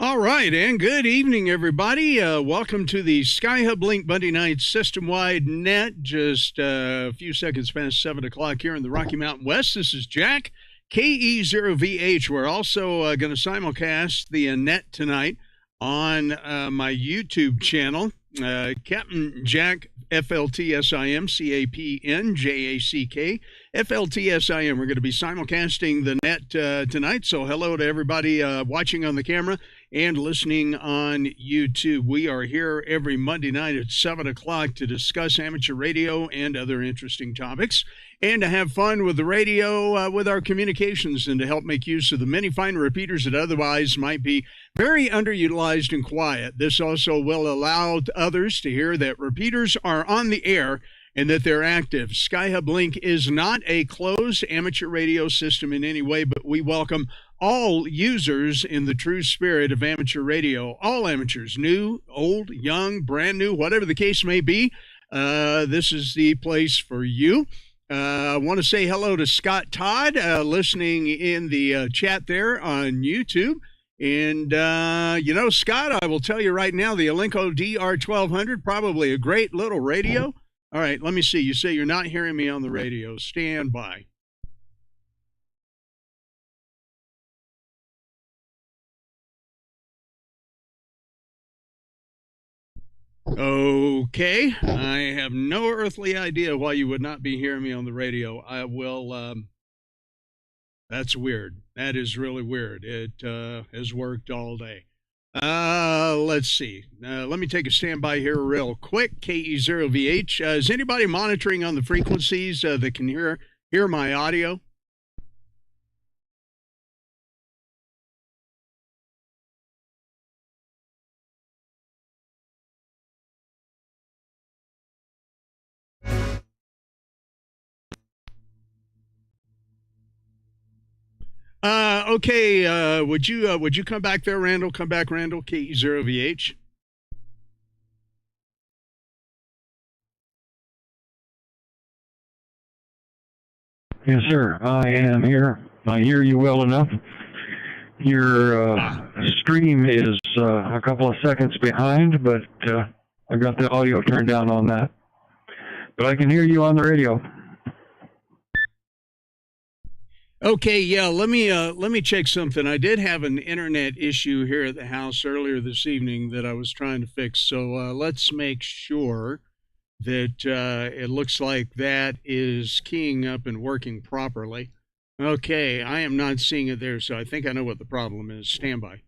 All right, and good evening, everybody. Welcome to the Skyhublink Monday night system-wide net. Just a few seconds past 7 o'clock here in the Rocky Mountain West. This is Jack, KEØVH. We're also going to simulcast the net tonight on my YouTube channel, Captain Jack, FLTSIM, CAPN, JACK, FLTSIM. We're going to be simulcasting the net tonight, so hello to everybody watching on the camera and listening on YouTube. We are here every Monday night at 7 o'clock to discuss amateur radio and other interesting topics, and to have fun with the radio, with our communications, and to help make use of the many fine repeaters that otherwise might be very underutilized and quiet. This also will allow others to hear that repeaters are on the air and that they're active. Skyhublink is not a closed amateur radio system in any way, but we welcome all users in the true spirit of amateur radio. All amateurs, new, old, young, brand new, whatever the case may be, this is the place for you. I want to say hello to Scott Todd, listening in the chat there on YouTube. And, Scott, I will tell you right now, the Alinco DR1200, probably a great little radio. All right, let me see. You say you're not hearing me on the radio. Stand by. Okay, I have no earthly idea why you would not be hearing me on the radio. I will, that's weird. That is really weird. It has worked all day. Let's see. Let me take a standby here real quick. KE0VH. Is anybody monitoring on the frequencies that can hear my audio? Okay, would you come back there, Randall? Come back, Randall, KE0VH. Yes, sir. I am here. I hear you well enough. Your stream is a couple of seconds behind, but I got the audio turned down on that. But I can hear you on the radio. Okay, yeah, let me check something. I did have an internet issue here at the house earlier this evening that I was trying to fix, so let's make sure that it looks like that is keying up and working properly. Okay, I am not seeing it there, so I think I know what the problem is. Stand by.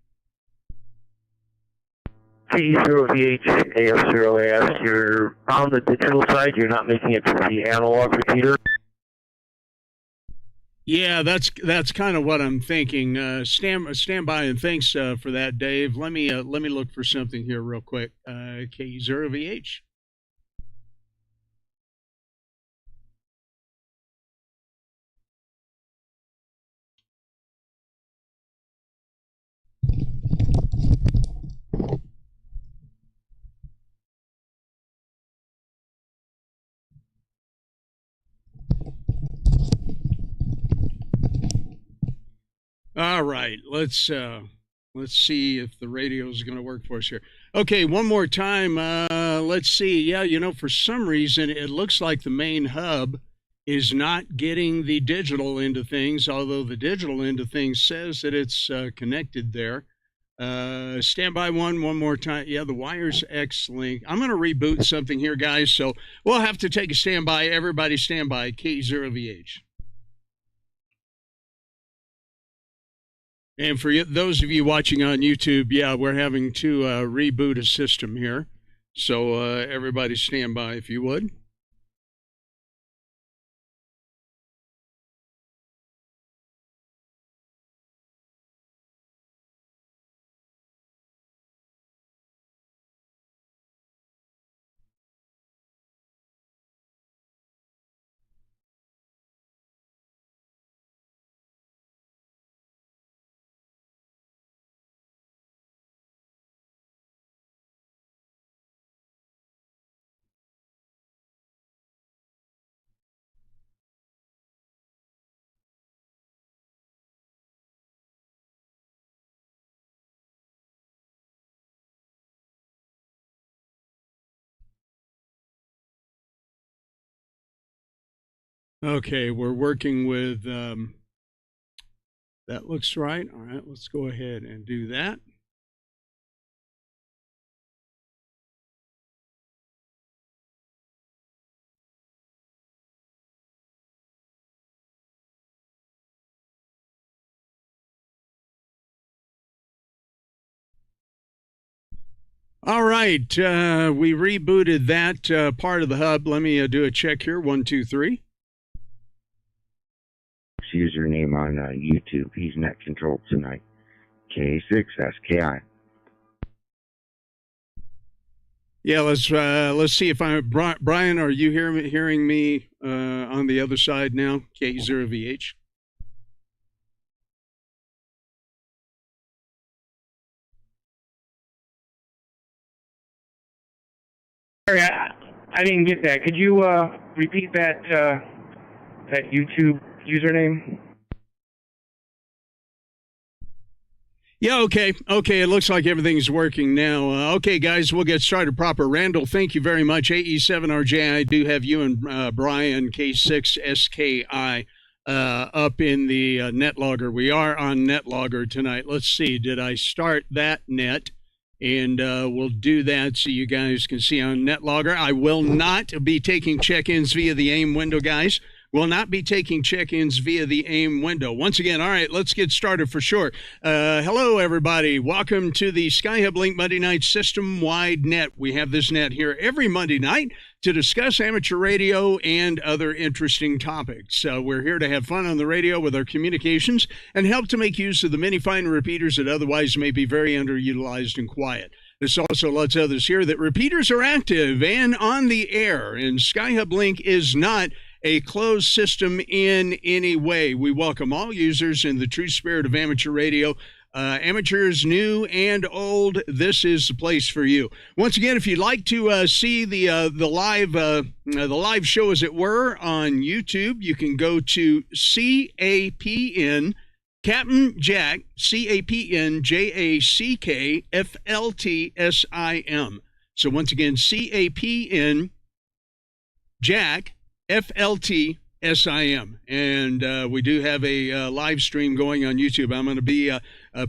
K0VH, AF0AS, you're on the digital side, you're not making it to the analog repeater? Yeah, that's kind of what I'm thinking. Stand by, and thanks for that, Dave. Let me look for something here real quick. K0VH. All right, let's see if the radio is going to work for us here. Okay, one more time. Let's see. Yeah, for some reason it looks like the main hub is not getting the digital end of things, although the digital end of things says that it's connected there. Stand by one more time. Yeah, the wire's X-Link. I'm going to reboot something here, guys, so we'll have to take a standby. Everybody stand by. K0VH. And for those of you watching on YouTube, yeah, we're having to reboot a system here. So everybody stand by if you would. Okay, we're working with, that looks right. All right, let's go ahead and do that. All right, we rebooted that part of the hub. Let me do a check here. 1, 2, 3. Username on YouTube. He's net controlled tonight. K6SKI. Yeah, let's see if Brian. Are you hearing me on the other side now? KEØVH. Sorry, I didn't get that. Could you repeat that that YouTube username? Yeah, okay. It looks like everything's working now. Okay, guys, we'll get started proper. Randall, thank you very much. AE7RJ, I do have you and Brian, K6SKI, up in the NetLogger. We are on NetLogger tonight. Let's see, did I start that net? And we'll do that so you guys can see on NetLogger. I will not be taking check-ins via the AIM window, guys. Will not be taking check-ins via the AIM window. Once again, all right, let's get started for sure. Hello, everybody. Welcome to the Skyhublink Monday Night System-Wide Net. We have this net here every Monday night to discuss amateur radio and other interesting topics. We're here to have fun on the radio with our communications and help to make use of the many fine repeaters that otherwise may be very underutilized and quiet. This also lets others hear that repeaters are active and on the air, and Skyhublink is not a closed system in any way. We welcome all users in the true spirit of amateur radio. Amateurs, new and old, this is the place for you. Once again, if you'd like to see the live show, as it were, on YouTube, you can go to CAPN Captain Jack, CAPN JACK FLTSIM. So once again, CAPN Jack FLTSIM. And we do have a live stream going on YouTube. I'm going to be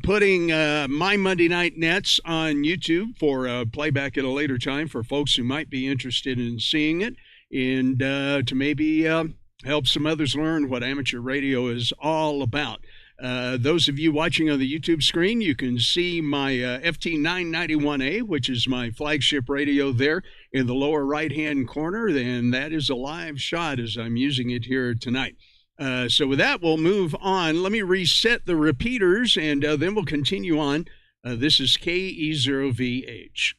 putting my Monday night nets on YouTube for playback at a later time for folks who might be interested in seeing it, and to maybe help some others learn what amateur radio is all about. Those of you watching on the YouTube screen, you can see my FT991A, which is my flagship radio there in the lower right-hand corner, and that is a live shot as I'm using it here tonight. So with that, we'll move on. Let me reset the repeaters, and then we'll continue on. This is KEØVH.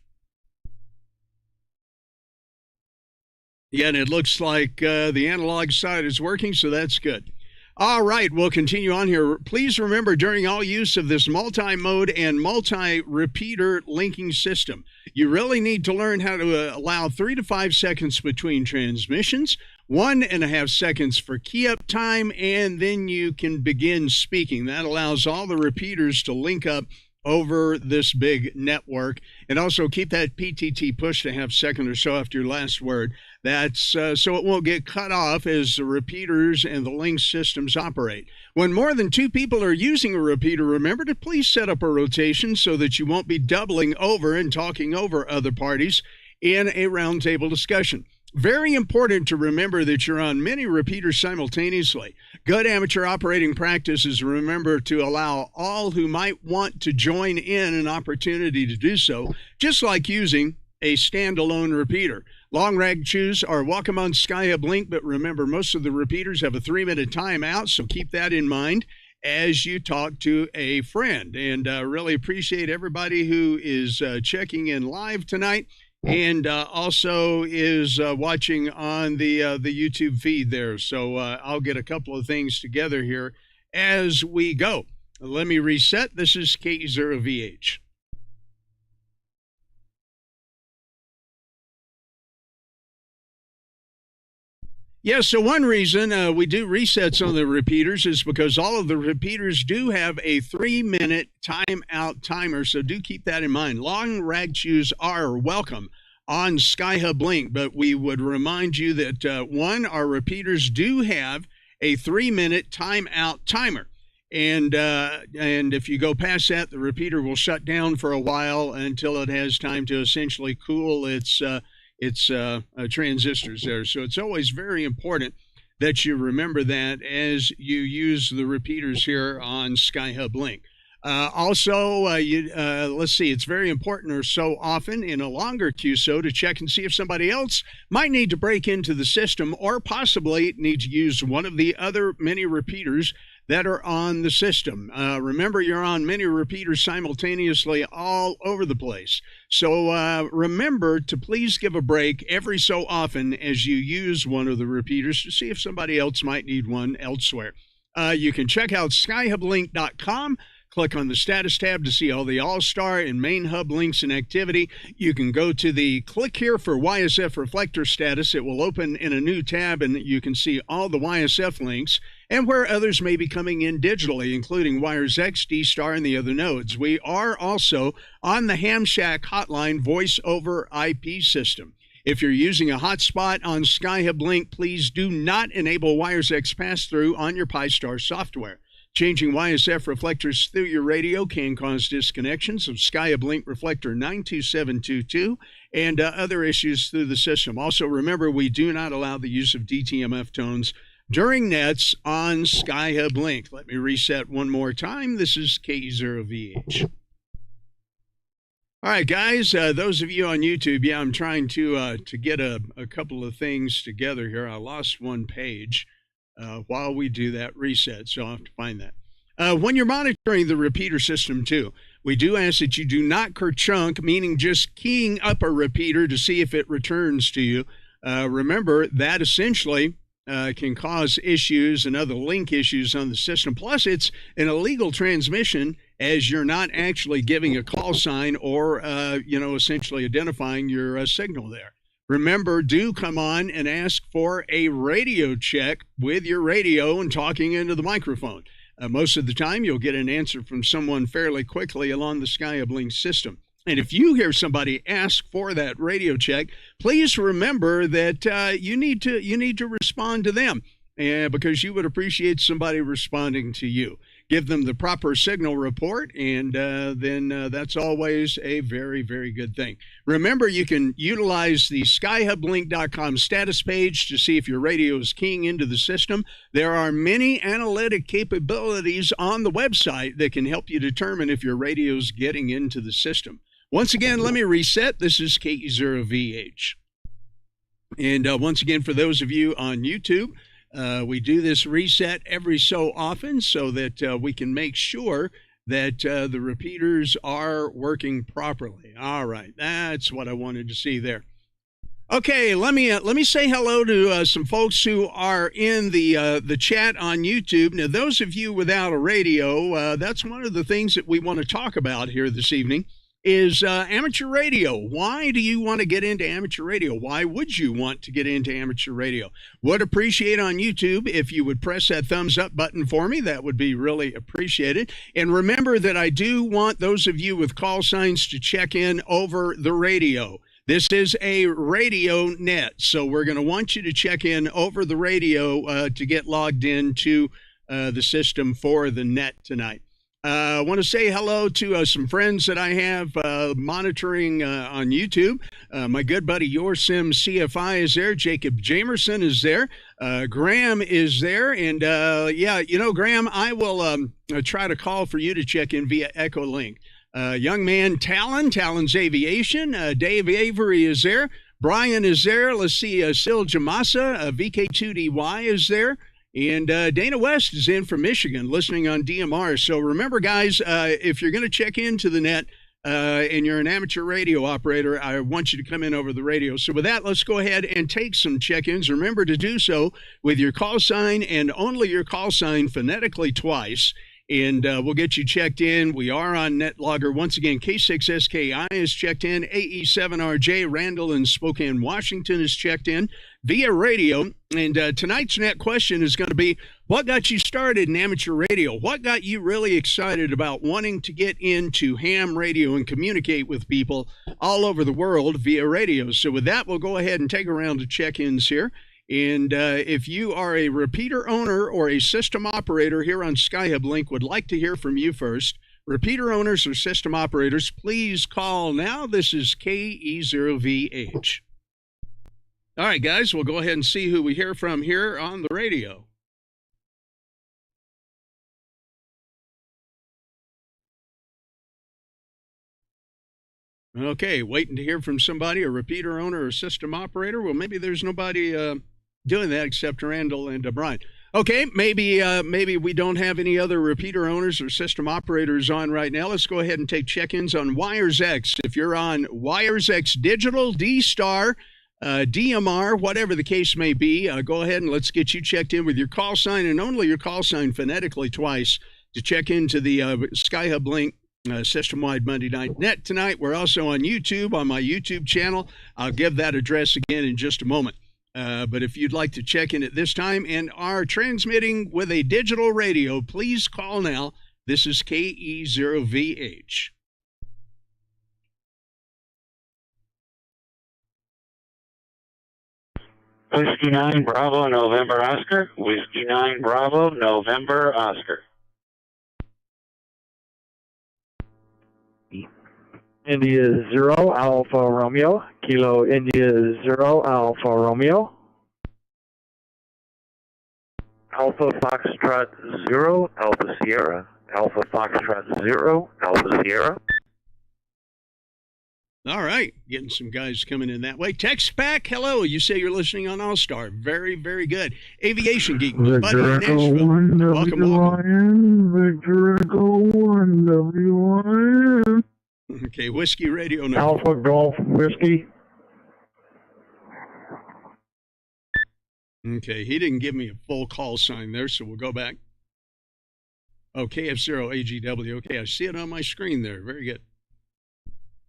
Again, it looks like the analog side is working, so that's good. All right, we'll continue on here. Please remember, during all use of this multi-mode and multi-repeater linking system, you really need to learn how to allow 3 to 5 seconds between transmissions, 1.5 seconds for key-up time, and then you can begin speaking. That allows all the repeaters to link up over this big network, and also keep that PTT push to half second or so after your last word. That's so it won't get cut off as the repeaters and the link systems operate. When more than 2 people are using a repeater, remember to please set up a rotation so that you won't be doubling over and talking over other parties in a roundtable discussion. Very important to remember that you're on many repeaters simultaneously. Good amateur operating practice is to remember to allow all who might want to join in an opportunity to do so, just like using a standalone repeater. Long rag chews are welcome on Skyhublink, but remember, most of the repeaters have a 3-minute timeout, so keep that in mind as you talk to a friend. And really appreciate everybody who is checking in live tonight, and also is watching on the YouTube feed there. So I'll get a couple of things together here as we go. Let me reset. This is KEØVH. Yes, so one reason we do resets on the repeaters is because all of the repeaters do have a 3-minute timeout timer, so do keep that in mind. Long rag chews are welcome on Skyhublink. But we would remind you that, one, our repeaters do have a 3-minute timeout timer. And if you go past that, the repeater will shut down for a while until it has time to essentially cool its transistors there. So it's always very important that you remember that as you use the repeaters here on Skyhublink. Also, let's see, it's very important or so often in a longer QSO to check and see if somebody else might need to break into the system or possibly need to use one of the other many repeaters that are on the system. Remember, you're on many repeaters simultaneously all over the place. So remember to please give a break every so often as you use one of the repeaters to see if somebody else might need one elsewhere. You can check out skyhublink.com. Click on the status tab to see all the All-Star and Main Hub links and activity. You can go to the click here for YSF reflector status. It will open in a new tab and you can see all the YSF links and where others may be coming in digitally, including Wires X, D-Star, and the other nodes. We are also on the Ham Shack hotline voice over IP system. If you're using a hotspot on Skyhublink, please do not enable Wires X pass-through on your Pi-Star software. Changing YSF reflectors through your radio can cause disconnections of Skyhublink reflector 92722 and other issues through the system. Also, remember, we do not allow the use of DTMF tones during nets on Skyhublink. Let me reset one more time. This is KEØVH. All right, guys, those of you on YouTube, I'm trying to get a couple of things together here. I lost one page while we do that reset, so I'll have to find that. When you're monitoring the repeater system, too, we do ask that you do not kerchunk, meaning just keying up a repeater to see if it returns to you. Remember, that essentially can cause issues and other link issues on the system. Plus, it's an illegal transmission as you're not actually giving a call sign or, essentially identifying your signal there. Remember, do come on and ask for a radio check with your radio and talking into the microphone. Most of the time, you'll get an answer from someone fairly quickly along the Skyhublink system. And if you hear somebody ask for that radio check, please remember that you need to respond to them because you would appreciate somebody responding to you. Give them the proper signal report, and then that's always a very, very good thing. Remember, you can utilize the skyhublink.com status page to see if your radio is keying into the system. There are many analytic capabilities on the website that can help you determine if your radio is getting into the system. Once again, let me reset. This is KEØVH. And once again, for those of you on YouTube, we do this reset every so often so that we can make sure that the repeaters are working properly. All right, that's what I wanted to see there. Okay, let me say hello to some folks who are in the chat on YouTube. Now, those of you without a radio, that's one of the things that we want to talk about here this evening. Is amateur radio. Why do you want to get into amateur radio? Why would you want to get into amateur radio? Would appreciate on YouTube if you would press that thumbs up button for me. That would be really appreciated. And remember that I do want those of you with call signs to check in over the radio. This is a radio net, so we're going to want you to check in over the radio to get logged into the system for the net tonight. I want to say hello to some friends that I have monitoring on YouTube. My good buddy YourSim CFI is there. Jacob Jamerson is there. Graham is there. And, Graham, I will try to call for you to check in via Echolink. Young man Talon's Aviation. Dave Avery is there. Brian is there. Let's see, Sil Jamasa, VK2DY is there. And Dana West is in from Michigan listening on DMR. So remember, guys, if you're going to check into the net and you're an amateur radio operator, I want you to come in over the radio. So with that, let's go ahead and take some check-ins. Remember to do so with your call sign and only your call sign phonetically twice. And we'll get you checked in. We are on NetLogger. Once again, K6SKI is checked in. AE7RJ, Randall in Spokane, Washington is checked in via radio. And tonight's net question is going to be, What got you started in amateur radio? What got you really excited about wanting to get into ham radio and communicate with people all over the world via radio? So with that, we'll go ahead and take a round of check-ins here. And if you are a repeater owner or a system operator here on Skyhublink, would like to hear from you first. Repeater owners or system operators, please call now. This is KEØVH. All right, guys, we'll go ahead and see who we hear from here on the radio. Okay, waiting to hear from somebody, a repeater owner or system operator. Well, maybe there's nobody doing that except Randall and Brian. Okay, maybe we don't have any other repeater owners or system operators on right now. Let's go ahead and take check-ins on Wires X. If you're on Wires X Digital, D-Star, DMR, whatever the case may be, go ahead and let's get you checked in with your call sign, and only your call sign phonetically twice, to check into the Skyhublink System-Wide Monday Night Net tonight. We're also on YouTube, on my YouTube channel. I'll give that address again in just a moment. But if you'd like to check in at this time and are transmitting with a digital radio, please call now. This is KEØVH. Whiskey 9 Bravo November Oscar. Whiskey 9 Bravo November Oscar. India 0 Alpha Romeo, Kilo India 0 Alpha Romeo. Alpha Foxtrot 0 Alpha Sierra, Alpha Foxtrot 0 Alpha Sierra. All right, getting some guys coming in that way. Text back, hello. You say you're listening on All Star. Very, very good. Aviation Geek, Victor Echo 1 WIN, Victor Echo 1 WIN. Okay, Whiskey Radio. No. Alpha Golf Whiskey. Okay, he didn't give me a full call sign there, so we'll go back. Oh, KF0AGW. Okay, I see it on my screen there. Very good.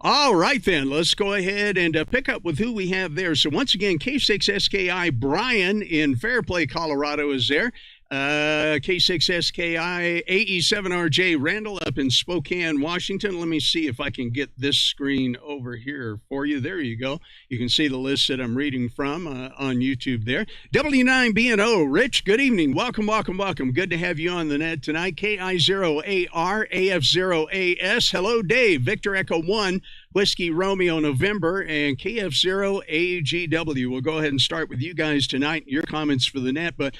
All right, then, let's go ahead and pick up with who we have there. So once again, K6SKI Brian in Fairplay, Colorado is there. K6SKI AE7RJ Randall up in Spokane, Washington. Let me see if I can get this screen over here for you. There you go. You can see the list that I'm reading from on YouTube there. W9BNO, Rich, good evening. Welcome, welcome, welcome. Good to have you on the net tonight. KI0AR AF0AS. Hello, Dave. Victor Echo 1. Whiskey Romeo November, and KF0AGW. We'll go ahead and start with you guys tonight, your comments for the net. But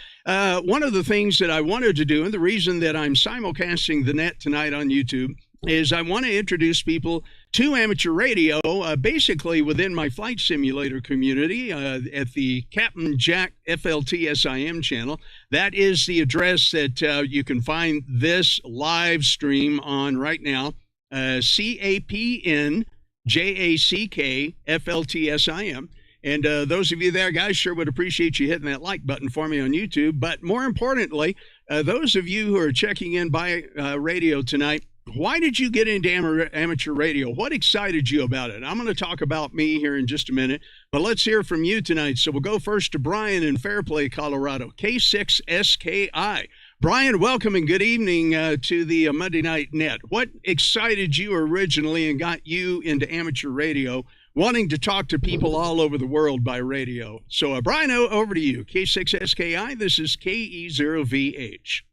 one of the things that I wanted to do, and the reason that I'm simulcasting the net tonight on YouTube, is I want to introduce people to amateur radio, basically within my flight simulator community at the Captain Jack FLTSIM channel. That is the address that you can find this live stream on right now, CAPN JACK FLTSIM. And those of you there, guys, sure would appreciate you hitting that like button for me on YouTube. But more importantly, those of you who are checking in by radio tonight, why did you get into amateur radio? What excited you about it? I'm going to talk about me here in just a minute, but let's hear from you tonight. So we'll go first to Brian in Fairplay, Colorado, K6SKI. Brian, welcome and good evening to the Monday Night Net. What excited you originally and got you into amateur radio, wanting to talk to people all over the world by radio? So, Brian, over to you. K6SKI, this is KE0VH.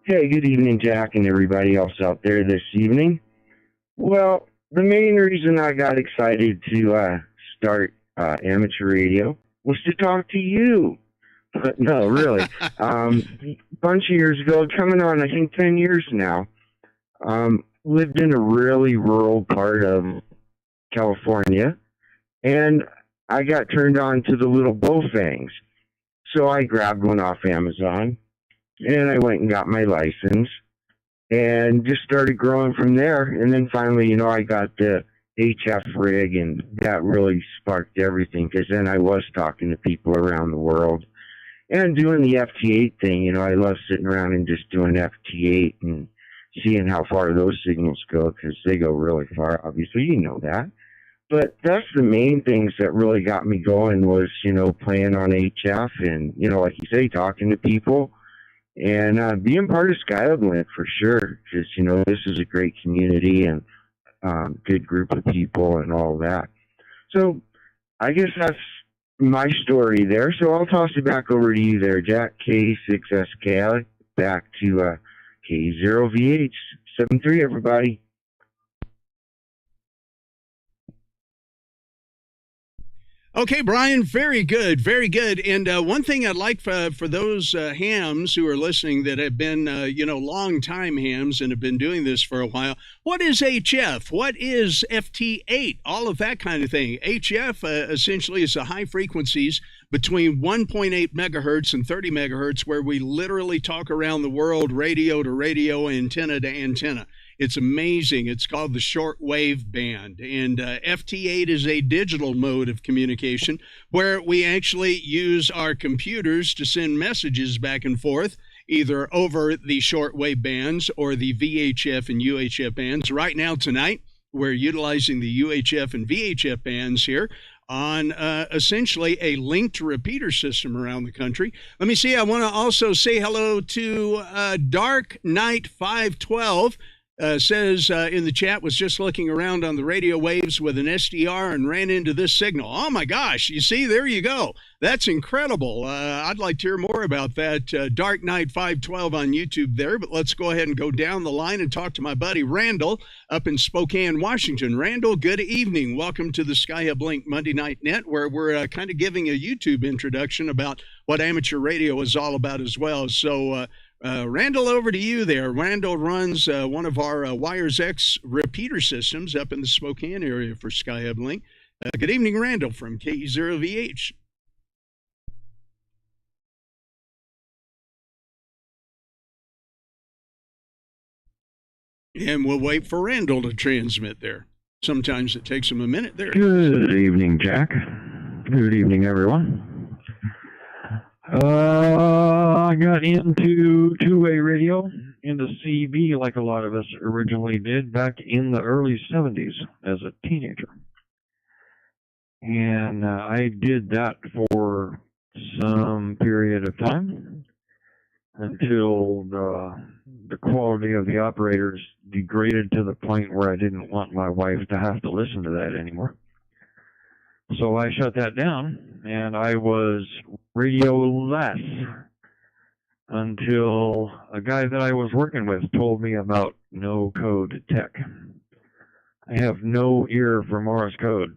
Hey, good evening, Jack, and everybody else out there this evening. Well, the main reason I got excited to start amateur radio was to talk to you. But no, really. A bunch of years ago, coming on, I think, 10 years now, lived in a really rural part of California, and I got turned on to the little Bowfangs. So I grabbed one off Amazon, and I went and got my license. And just started growing from there. And then finally, I got the HF rig, and that really sparked everything, because then I was talking to people around the world and doing the FT8 thing. I love sitting around and just doing FT8 and seeing how far those signals go, because they go really far. Obviously, you know that. But that's the main things that really got me going was, playing on HF and, like you say, talking to people and being part of Skyhublink for sure. Because, this is a great community and good group of people and all that. So I guess that's my story there. So I'll toss it back over to you there, Jack. K6SK, back to K0VH 73, everybody. Okay, Brian, very good, very good. And one thing I'd like for those hams who are listening that have been, long-time hams and have been doing this for a while, what is HF? What is FT8? All of that kind of thing. HF essentially is the high frequencies between 1.8 megahertz and 30 megahertz where we literally talk around the world, radio to radio, antenna to antenna. It's amazing. It's called the shortwave band. And FT8 is a digital mode of communication where we actually use our computers to send messages back and forth, either over the shortwave bands or the VHF and UHF bands. Right now, tonight, we're utilizing the UHF and VHF bands here on essentially a linked repeater system around the country. Let me see. I want to also say hello to Dark Knight 512. Says in the chat, was just looking around on the radio waves with an SDR and ran into this signal. Oh my gosh, you see, there you go. That's incredible. I'd like to hear more about that. Dark Knight 512 on YouTube there, but let's go ahead and go down the line and talk to my buddy Randall up in Spokane, Washington. Randall, good evening. Welcome to the Skyhublink Monday Night Net, where we're kind of giving a YouTube introduction about what amateur radio is all about as well. So, Randall, over to you there. Randall runs one of our Wires X repeater systems up in the Spokane area for Skyhublink. Good evening, Randall from KE0VH. And we'll wait for Randall to transmit there. Sometimes it takes him a minute there. Good evening, Jack. Good evening, everyone. I got into two-way radio, into CB like a lot of us originally did back in the early 70s as a teenager. And I did that for some period of time until the quality of the operators degraded to the point where I didn't want my wife to have to listen to that anymore. So I shut that down, and I was radio-less until a guy that I was working with told me about no-code tech. I have no ear for Morse code,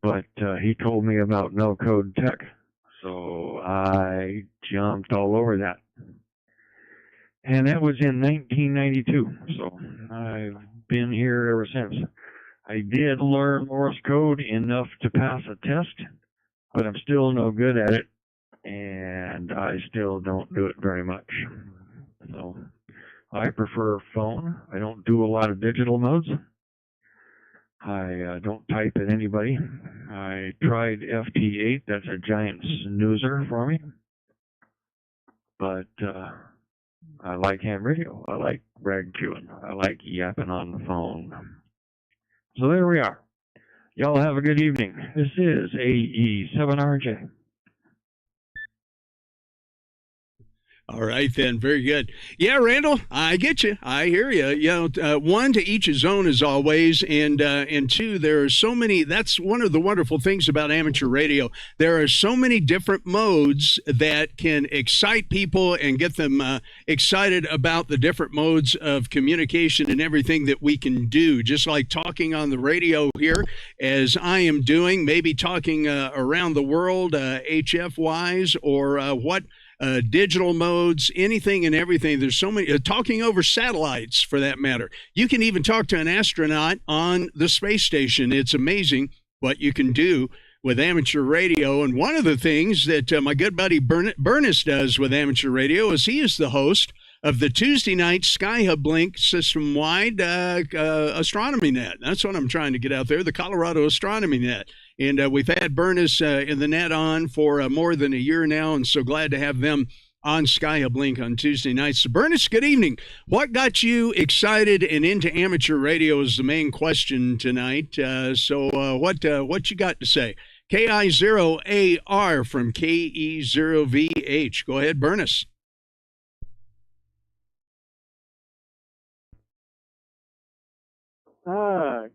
but he told me about no-code tech, so I jumped all over that. And that was in 1992, so I've been here ever since. I did learn Morse code enough to pass a test, but I'm still no good at it, and I still don't do it very much. So I prefer phone. I don't do a lot of digital modes. I don't type at anybody. I tried FT8. That's a giant snoozer for me. But I like ham radio. I like rag queuing. I like yapping on the phone. So there we are. Y'all have a good evening. This is AE7RJ. All right, then. Very good. Yeah, Randall, I get you. I hear you. You know, one, to each his own as always, and two, there are so many. That's one of the wonderful things about amateur radio. There are so many different modes that can excite people and get them excited about the different modes of communication and everything that we can do. Just like talking on the radio here, as I am doing, maybe talking around the world, HF-wise, or what. Digital modes, anything and everything. There's so many, talking over satellites for that matter. You can even talk to an astronaut on the space station. It's amazing what you can do with amateur radio. And one of the things that my good buddy Bernice does with amateur radio is he is the host of the Tuesday night Skyhublink system-wide astronomy net. That's what I'm trying to get out there, the Colorado Astronomy Net. And we've had Bernice in the net on for more than a year now, and so glad to have them on Skyhublink on Tuesday nights. So, Bernice, good evening. What got you excited and into amateur radio is the main question tonight. What you got to say? KI0AR from KE0VH. Go ahead, Bernice.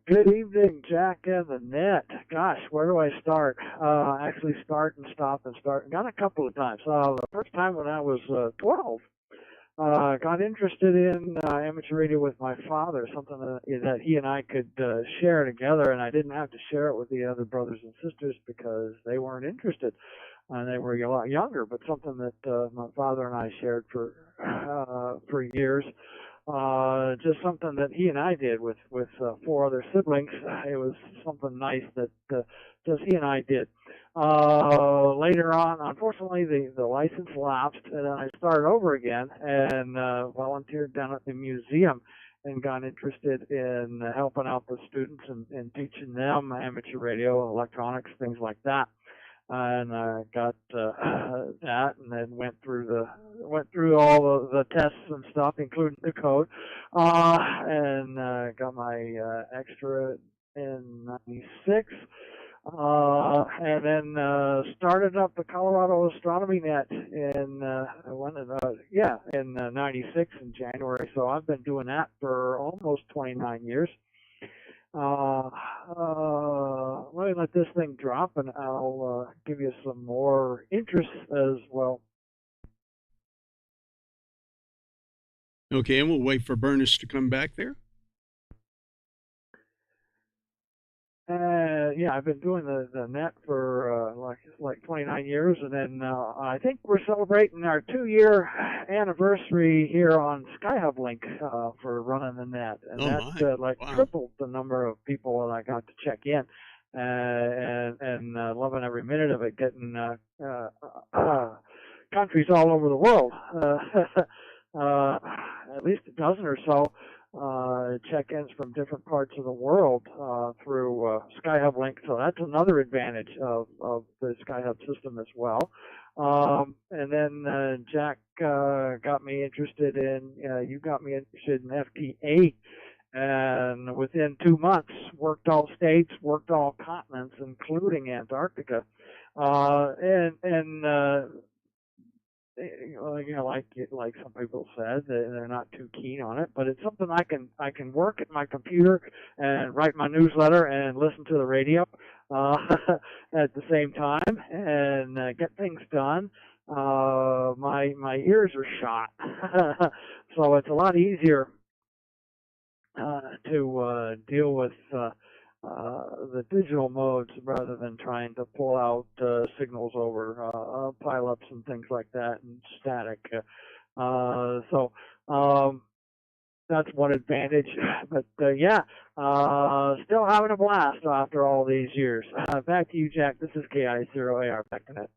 Good evening, Jack and the net. Gosh, where do I start? Actually start and stop and start. Got a couple of times. The first time when I was 12, got interested in amateur radio with my father, something that he and I could share together, and I didn't have to share it with the other brothers and sisters because they weren't interested. And they were a lot younger, but something that my father and I shared for years. Just something that he and I did with 4 other siblings. It was something nice that just he and I did. Later on, unfortunately, the license lapsed, and I started over again and volunteered down at the museum and got interested in helping out the students and teaching them amateur radio, electronics, things like that. And I got that, and then went through all the tests and stuff, including the code, and got my extra in '96, and then started up the Colorado Astronomy Net in '96 in January. So I've been doing that for almost 29 years. Let me let this thing drop, and I'll give you some more interest as well. Okay, and we'll wait for Bernice to come back there. Yeah, I've been doing the net for like 29 years, and then I think we're celebrating our 2-year anniversary here on Skyhublink for running the net, and that tripled the number of people that I got to check in, and loving every minute of it, getting countries all over the world, at least a dozen or so. Check-ins from different parts of the world through Skyhublink, so that's another advantage of the Skyhub system as well. And then Jack got me interested in, you got me interested in FT8, and within 2 months, worked all states, worked all continents, including Antarctica, like some people said, they're not too keen on it, but it's something I can work at my computer and write my newsletter and listen to the radio at the same time and get things done. My ears are shot, so it's a lot easier to deal with the digital modes rather than trying to pull out signals over pileups and things like that and static. So that's one advantage. But still having a blast after all these years. Back to you, Jack. This is KI0AR. Back to net.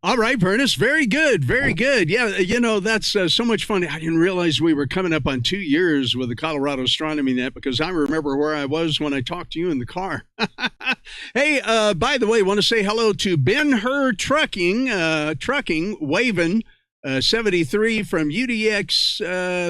All right, Bernice, very good, very good. Yeah, that's so much fun. I didn't realize we were coming up on 2 years with the Colorado Astronomy Net because I remember where I was when I talked to you in the car. Hey, by the way, want to say hello to Ben-Hur Trucking, waving 73 from UDX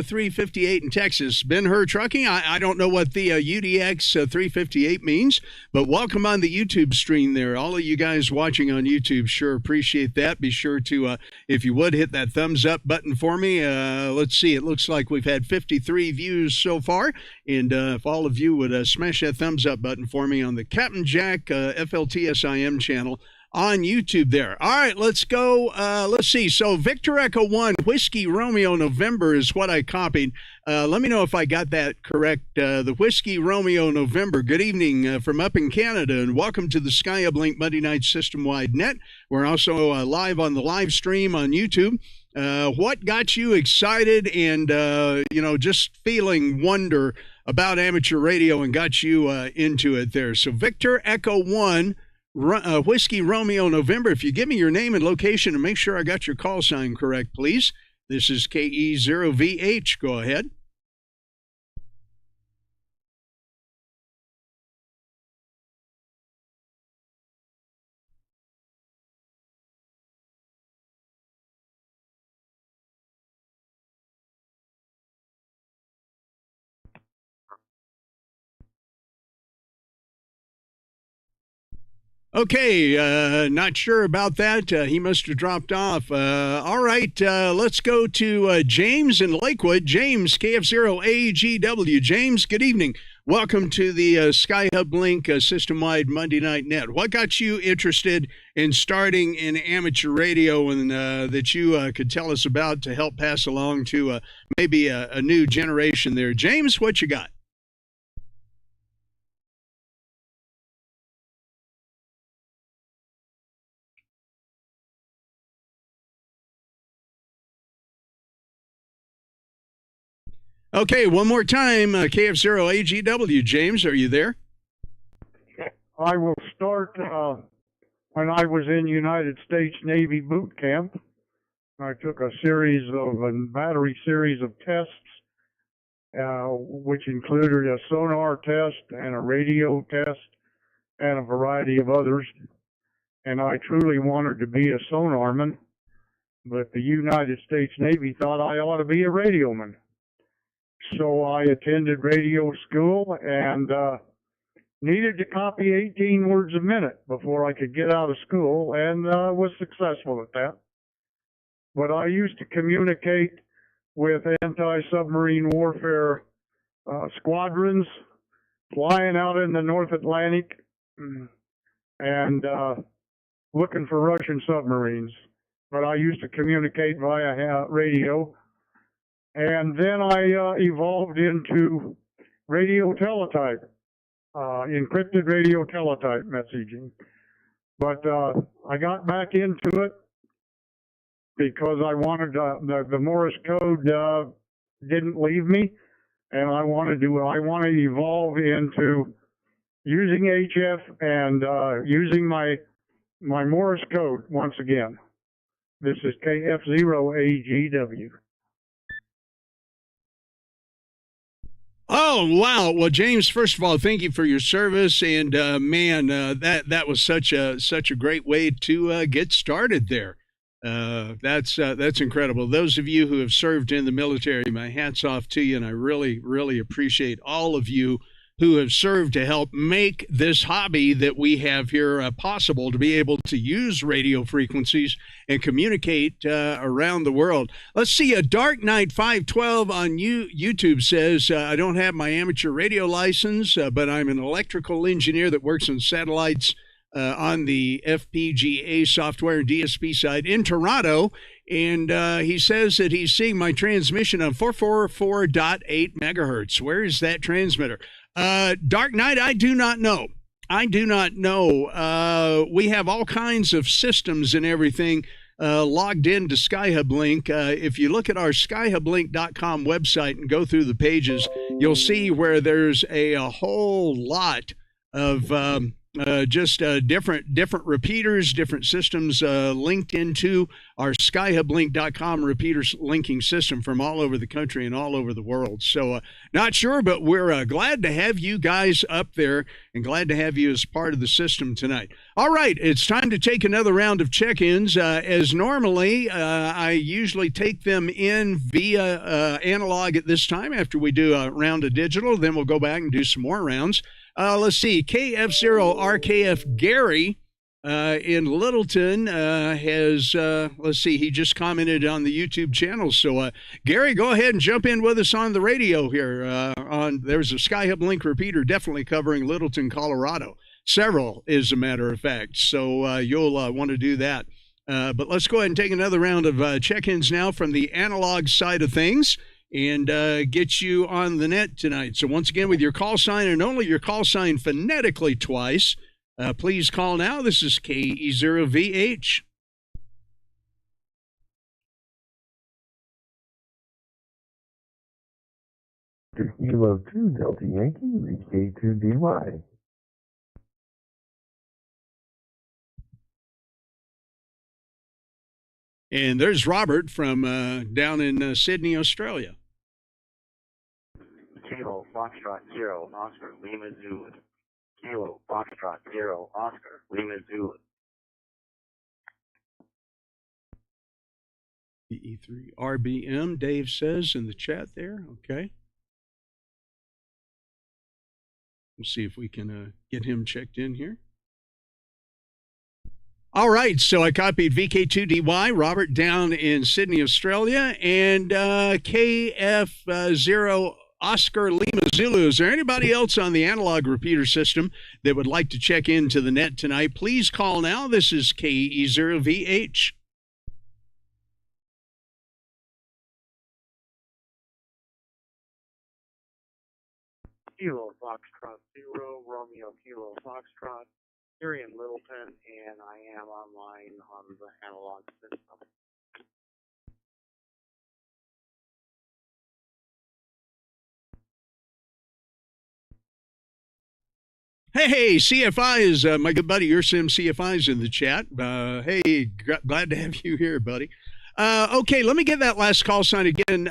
358 in Texas. Ben-Hur Trucking, I don't know what the UDX 358 means, but welcome on the YouTube stream there. All of you guys watching on YouTube, sure appreciate that. Be sure to, if you would, hit that thumbs up button for me. Let's see, it looks like we've had 53 views so far, and if all of you would smash that thumbs up button for me on the Captain Jack FLTSIM channel on YouTube there. All right, let's go. Let's see. So Victor Echo 1, Whiskey Romeo November is what I copied. Let me know if I got that correct. The Whiskey Romeo November. Good evening from up in Canada, and welcome to the Skyhublink Monday Night System-Wide Net. We're also live on the live stream on YouTube. What got you excited and, just feeling wonder about amateur radio and got you into it there? So Victor Echo 1, Whiskey Romeo November. If you give me your name and location and make sure I got your call sign correct, please. This is KE0VH. Go ahead. Okay, not sure about that. He must have dropped off. All right, let's go to James in Lakewood. James, KF0AGW. James, good evening. Welcome to the Skyhublink system-wide Monday Night Net. What got you interested in starting in amateur radio and that you could tell us about to help pass along to maybe a new generation there? James, what you got? Okay, one more time, KF0AGW. James, are you there? I will start when I was in United States Navy boot camp. I took a battery series of tests, which included a sonar test and a radio test and a variety of others. And I truly wanted to be a sonarman, but the United States Navy thought I ought to be a radioman. So I attended radio school and needed to copy 18 words a minute before I could get out of school, and was successful at that. But I used to communicate with anti-submarine warfare squadrons flying out in the North Atlantic and looking for Russian submarines. But I used to communicate via radio. And then I evolved into radio teletype, encrypted radio teletype messaging. But I got back into it because I wanted the Morse code didn't leave me, and I want to evolve into using HF and using my Morse code once again. This is KF0AGW. Oh, wow. Well, James, first of all, thank you for your service. And man, that was such a great way to get started there. That's incredible. Those of you who have served in the military, my hat's off to you. And I really, really appreciate all of you who have served to help make this hobby that we have here possible, to be able to use radio frequencies and communicate around the world. Let's see, a Dark Knight 512 on YouTube says, I don't have my amateur radio license, but I'm an electrical engineer that works on satellites on the FPGA software and DSP side in Toronto. And he says that he's seeing my transmission on 444.8 megahertz. Where is that transmitter? Dark Knight, I do not know. We have all kinds of systems and everything logged into Skyhublink. If you look at our skyhublink.com website and go through the pages, you'll see where there's a whole lot of different repeaters, different systems linked into our skyhublink.com repeaters linking system from all over the country and all over the world. So not sure, but we're glad to have you guys up there and glad to have you as part of the system tonight. All right, it's time to take another round of check-ins. As normally, I usually take them in via analog at this time after we do a round of digital. Then we'll go back and do some more rounds. Let's see, KF0RKF Gary in Littleton has, let's see, he just commented on the YouTube channel. So, Gary, go ahead and jump in with us on the radio here. There's a Skyhublink repeater definitely covering Littleton, Colorado. Several, as a matter of fact. So you'll want to do that. But let's go ahead and take another round of check-ins now from the analog side of things, and get you on the net tonight. So once again, with your call sign and only your call sign phonetically twice, please call now. This is KE0VH. Kilo 2 Delta Yankee, reach A2DY. And there's Robert from down in Sydney, Australia. Kilo Foxtrot 0 Oscar Lima Zulu. Kilo Foxtrot 0 Oscar Lima Zulu. PE3 RBM, Dave says in the chat there. Okay. We'll see if we can get him checked in here. All right, so I copied VK2DY, Robert down in Sydney, Australia, and KF0 Oscar Lima Zulu. Is there anybody else on the analog repeater system that would like to check into the net tonight? Please call now. This is KE0VH. Kilo Foxtrot 0, Romeo Kilo Foxtrot, here in Littleton, and I am online on the analog system. Hey, CFI is my good buddy Ursim CFI is in the chat. Hey, glad to have you here, buddy. Okay, let me get that last call sign again.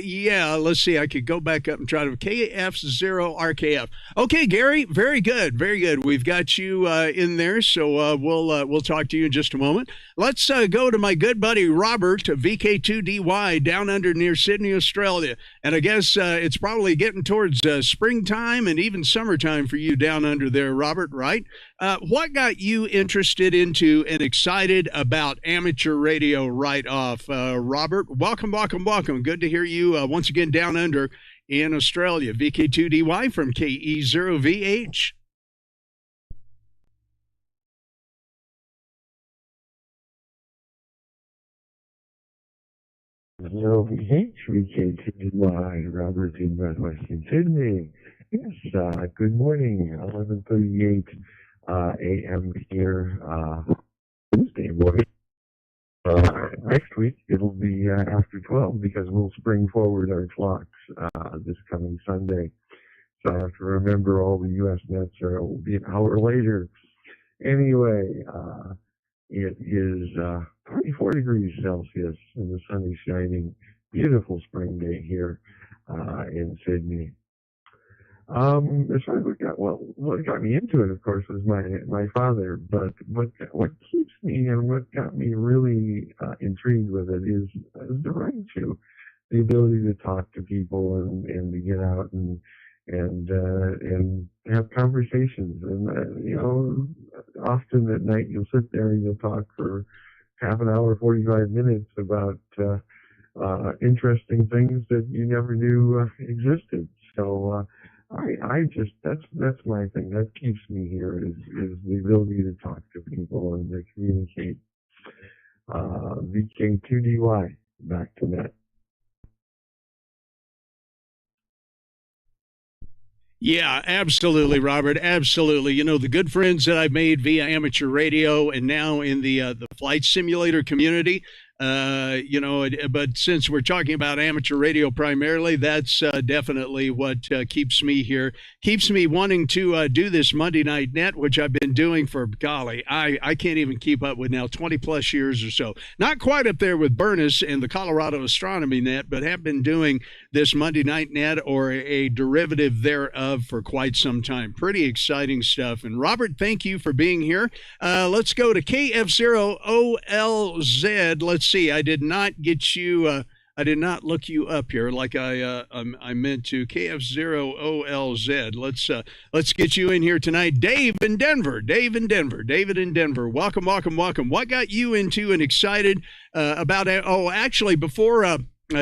Yeah, let's see. I could go back up and try to KF0RKF. Okay, Gary, very good, very good. We've got you in there, so we'll talk to you in just a moment. Let's go to my good buddy Robert, VK2DY, down under near Sydney, Australia. And I guess it's probably getting towards springtime and even summertime for you down under there, Robert, right? What got you interested into and excited about amateur radio right off? Robert, welcome. Good to hear you once again down under in Australia. VK2DY from KE0VH. VH, VK2DY, Robert in Northwestern Sydney. Yes, good morning, 11:38 a.m. here, Tuesday morning. Next week it'll be after 12 because we'll spring forward our clocks this coming Sunday. So I have to remember all the U.S. nets will be an hour later. Anyway, it is 24 degrees Celsius and the sun is shining. Beautiful spring day here in Sydney. As far as what got me into it, of course, was my father. But what keeps me and what got me really intrigued with it is the right to, the ability to talk to people and to get out and have conversations. And often at night you'll sit there and you'll talk for half an hour, 45 minutes about interesting things that you never knew existed. So. I just that's my thing. That keeps me here is the ability to talk to people and to communicate. VK2DY, back to that. Yeah, absolutely, Robert. Absolutely. You know, the good friends that I've made via amateur radio and now in the flight simulator community, but since we're talking about amateur radio primarily, that's definitely what keeps me here, keeps me wanting to do this Monday Night Net, which I've been doing for, golly, I can't even keep up with now, 20 plus years or so. Not quite up there with Burness and the Colorado Astronomy Net, but have been doing this Monday Night Net or a derivative thereof for quite some time. Pretty exciting stuff. And Robert, thank you for being here. Let's go to KF0OLZ. Let's see. I did not get you. I did not look you up here like I meant to. KF0OLZ. Let's get you in here tonight. Dave in Denver. David in Denver. Welcome. What got you into and excited about? Actually, before.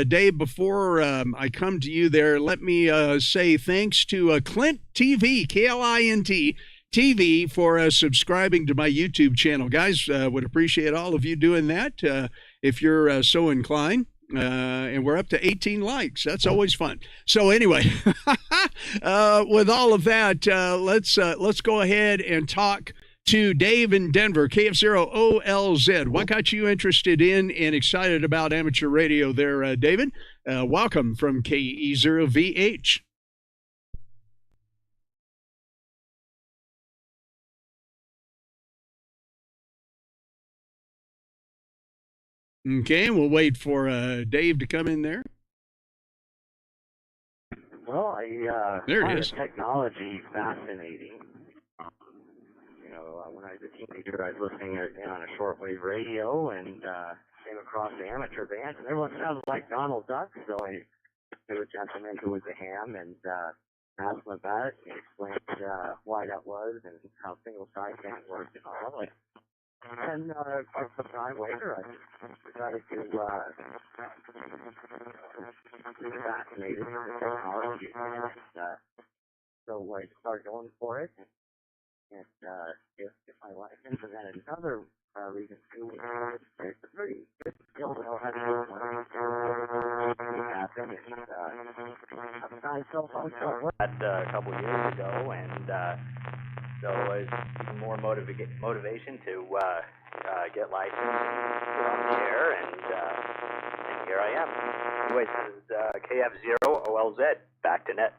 Dave, before I come to you there, let me say thanks to Clint TV, KLINT TV, for subscribing to my YouTube channel. Guys, would appreciate all of you doing that if you're so inclined. And we're up to 18 likes. That's always fun. So anyway, with all of that, let's go ahead and talk to Dave in Denver, KF0OLZ. What got you interested in and excited about amateur radio there, David? Welcome from KE0VH. Okay, we'll wait for Dave to come in there. Well, there it find is. the technology fascinating. When I was a teenager, I was listening on a shortwave radio and came across the amateur bands, and everyone sounded like Donald Duck. So I knew a gentleman who was a ham and asked him about it and explained why that was and how single sideband worked and all of it. And some time later, I decided to be fascinated with technology. So I started going for it. And if my life presented another reason to, it's a pretty good skill to know how to do happen. And I felt that a couple of years ago, and so it's even more motivation to get licensed and get on the air, and here I am. Anyways, this is KEØVH back to net.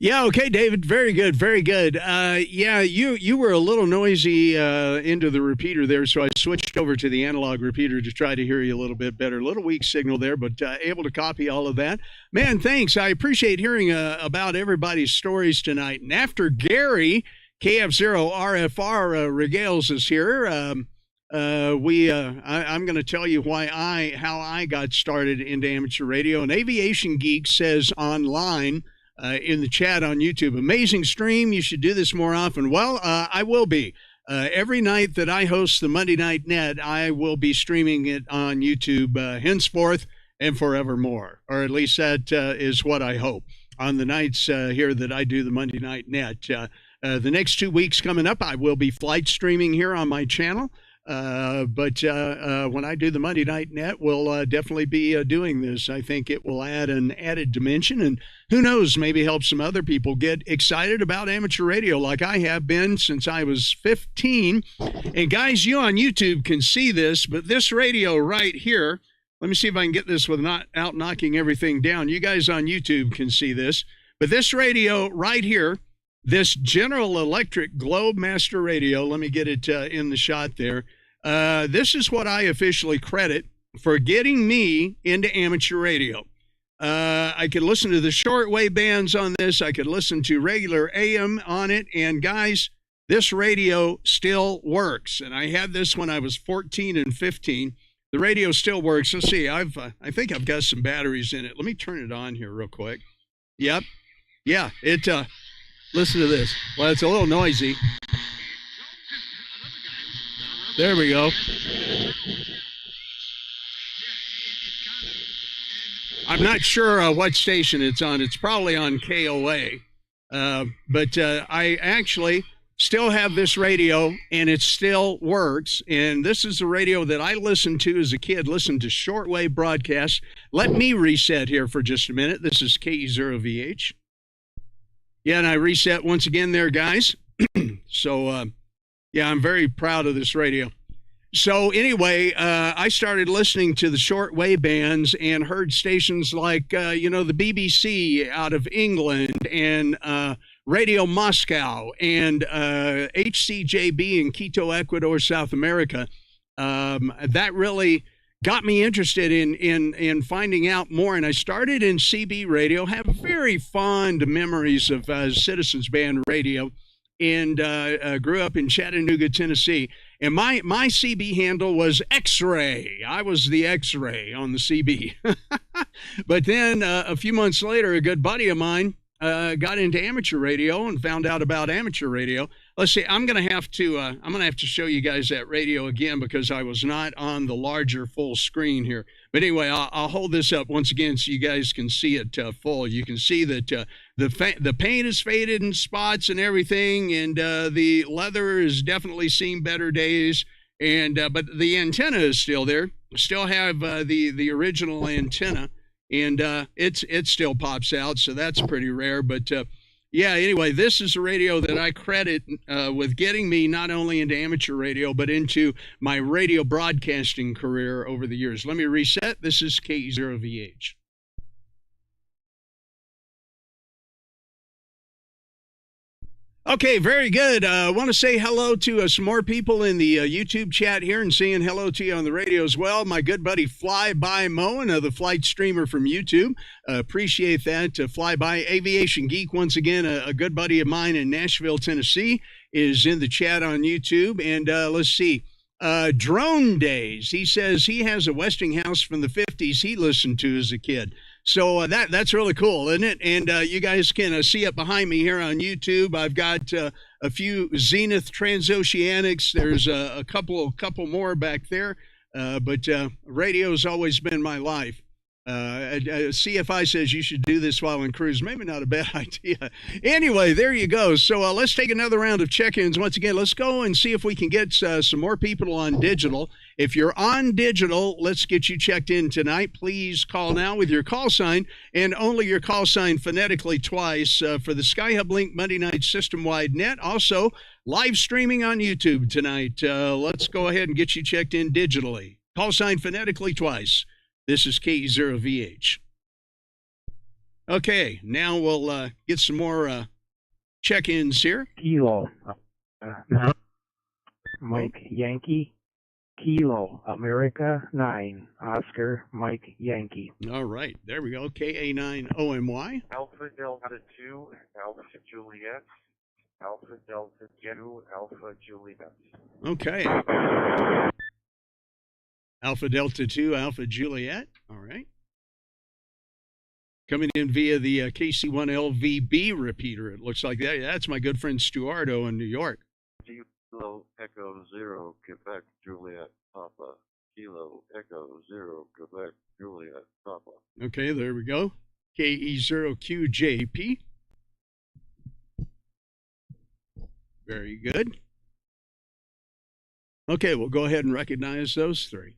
Yeah, okay, David. Very good, very good. Yeah, you were a little noisy into the repeater there, so I switched over to the analog repeater to try to hear you a little bit better. A little weak signal there, but able to copy all of that. Man, thanks. I appreciate hearing about everybody's stories tonight. And after Gary, KF0 RFR regales us here, I'm going to tell you how I got started into amateur radio. And Aviation Geek says online, in the chat on YouTube, amazing stream. You should do this more often. Well, I will be. Every night that I host the Monday Night Net, I will be streaming it on YouTube henceforth and forevermore. Or at least that is what I hope. On the nights here that I do the Monday Night Net. The next 2 weeks coming up, I will be flight streaming here on my channel. But when I do the Monday Night Net, we'll definitely be doing this. I think it will add an added dimension, and who knows, maybe help some other people get excited about amateur radio like I have been since I was 15. And guys, you on YouTube can see this, but this radio right here, let me see if I can get this without knocking everything down. You guys on YouTube can see this, but this radio right here, this General Electric Globemaster radio, let me get it in the shot there. This is what I officially credit for getting me into amateur radio. I could listen to the shortwave bands on this. I could listen to regular AM on it. And guys, this radio still works. And I had this when I was 14 and 15. The radio still works. Let's see. I think I've got some batteries in it. Let me turn it on here real quick. Yep. Yeah. Listen to this. Well, it's a little noisy. There we go. I'm not sure what station it's on. It's probably on KOA. But I actually still have this radio, and it still works. And this is the radio that I listened to as a kid, listened to shortwave broadcasts. Let me reset here for just a minute. This is KE0VH. Yeah, and I reset once again there, guys. So, yeah, I'm very proud of this radio. So anyway, I started listening to the shortwave bands and heard stations like, the BBC out of England and Radio Moscow and HCJB in Quito, Ecuador, South America. That really got me interested in finding out more. And I started in CB radio, have very fond memories of Citizens Band radio, and grew up in Chattanooga, Tennessee. And my CB handle was X-Ray. I was the X-Ray on the CB. But then a few months later, a good buddy of mine got into amateur radio and found out about amateur radio. Let's see, I'm gonna have to show you guys that radio again because I was not on the larger full screen here. But anyway, I'll hold this up once again so you guys can see it full. You can see that the paint is faded in spots and everything, and the leather has definitely seen better days. And but the antenna is still there. Still have the original antenna, and it still pops out, so that's pretty rare. But yeah, anyway, this is a radio that I credit with getting me not only into amateur radio, but into my radio broadcasting career over the years. Let me reset. This is KE0VH. Okay, very good. I want to say hello to some more people in the YouTube chat here and saying hello to you on the radio as well. My good buddy Flyby Moen, the flight streamer from YouTube. Appreciate that. Flyby Aviation Geek, once again, a good buddy of mine in Nashville, Tennessee, is in the chat on YouTube. And let's see. Drone Days. He says he has a Westinghouse from the 50s he listened to as a kid. So that's really cool, isn't it? And you guys can see it behind me here on YouTube. I've got a few Zenith Transoceanics. There's a couple more back there, but radio's always been my life. CFI says you should do this while in cruise. Maybe not a bad idea. Anyway, there you go. So let's take another round of check-ins. Once again, let's go and see if we can get some more people on digital. If you're on digital, let's get you checked in tonight. Please call now with your call sign, and only your call sign phonetically twice for the Skyhublink Monday Night System-Wide Net. Also, live streaming on YouTube tonight. Let's go ahead and get you checked in digitally. Call sign phonetically twice. This is KEØVH. Okay, now we'll get some more check-ins here. Kilo, Mike Yankee, Kilo, America 9, Oscar, Mike Yankee. All right, there we go. KA9OMY. Alpha Delta 2, Alpha Juliet, Alpha Delta 2, Alpha Juliet. Okay. Alpha Delta 2, Alpha Juliet. All right. Coming in via the KC1LVB repeater, it looks like that. That's my good friend Stuardo in New York. Kilo Echo 0, Quebec, Juliet, Papa. Kilo Echo 0, Quebec, Juliet, Papa. Okay, there we go. KE0QJP. Very good. Okay, we'll go ahead and recognize those three.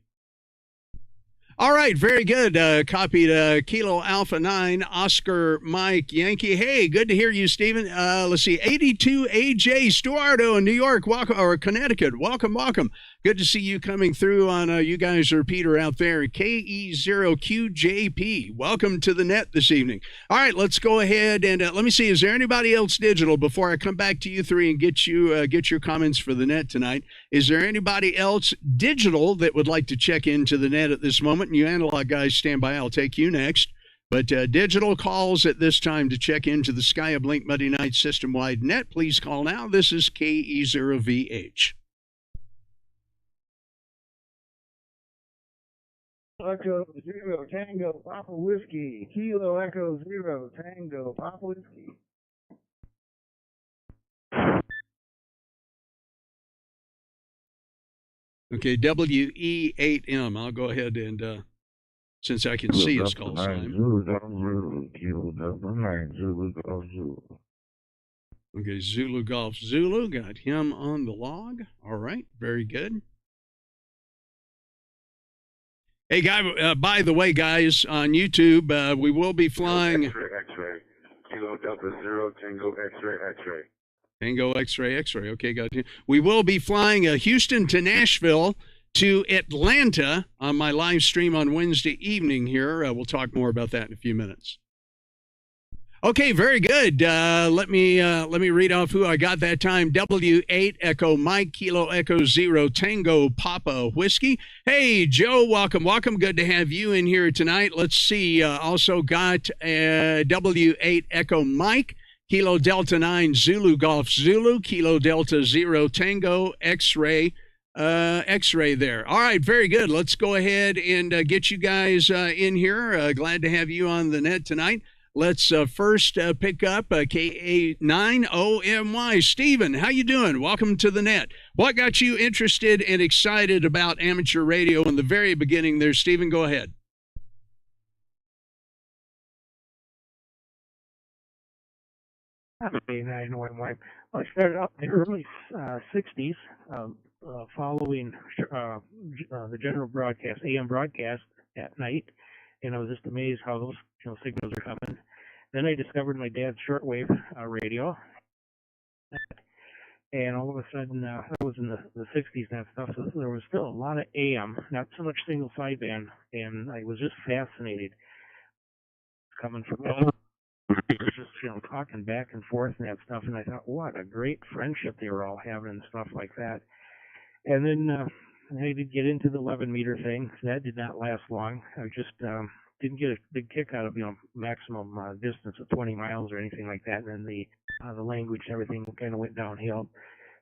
All right, very good. Copied Kilo Alpha 9, Oscar Mike Yankee. Hey, good to hear you, Stephen. Let's see, 82 AJ Stuardo in New York, welcome, or Connecticut. Welcome, welcome. Good to see you coming through on you guys are Peter out there. KE0QJP. Welcome to the net this evening. All right, let's go ahead and let me see. Is there anybody else digital before I come back to you three and get your comments for the net tonight? Is there anybody else digital that would like to check into the net at this moment? And you analog guys stand by. I'll take you next. But digital calls at this time to check into the Skyhublink Monday Night System-Wide Net. Please call now. This is KE0VH. Echo 0, Tango, Papa Whiskey. Kilo Echo 0, Tango, Papa Whiskey. Okay, WE8M. I'll go ahead and, since I can see his call sign. Okay, Zulu Golf Zulu. Got him on the log. All right, very good. Hey, by the way, guys, on YouTube, we will be flying. X-ray. Kilo Delta 0, Tango X-ray, X-ray. Tango X-ray, X-ray. Okay, got you. We will be flying Houston to Nashville to Atlanta on my live stream on Wednesday evening here. We'll talk more about that in a few minutes. Okay, very good. Let me read off who I got that time. W8 Echo Mike, Kilo Echo 0 Tango Papa Whiskey. Hey, Joe, welcome. Good to have you in here tonight. Let's see. Also got W8 Echo Mike, Kilo Delta 9 Zulu Golf Zulu, Kilo Delta 0 Tango X-ray. X-ray there. All right, very good. Let's go ahead and get you guys in here. Glad to have you on the net tonight. Let's first pick up KA9OMY. Stephen, how you doing? Welcome to the net. What got you interested and excited about amateur radio in the very beginning there, Stephen? Go ahead. KA9OMY. I started out in the early 60s following the general broadcast, AM broadcast at night, and I was just amazed how those signals are coming. Then I discovered my dad's shortwave radio, and all of a sudden, that was in the 60s and that stuff, so there was still a lot of AM, not so much single sideband, and I was just fascinated coming from just talking back and forth and that stuff, and I thought, what a great friendship they were all having and stuff like that. And then I did get into the 11-meter thing. That did not last long. I just didn't get a big kick out of maximum distance of 20 miles or anything like that. And then the language and everything kind of went downhill.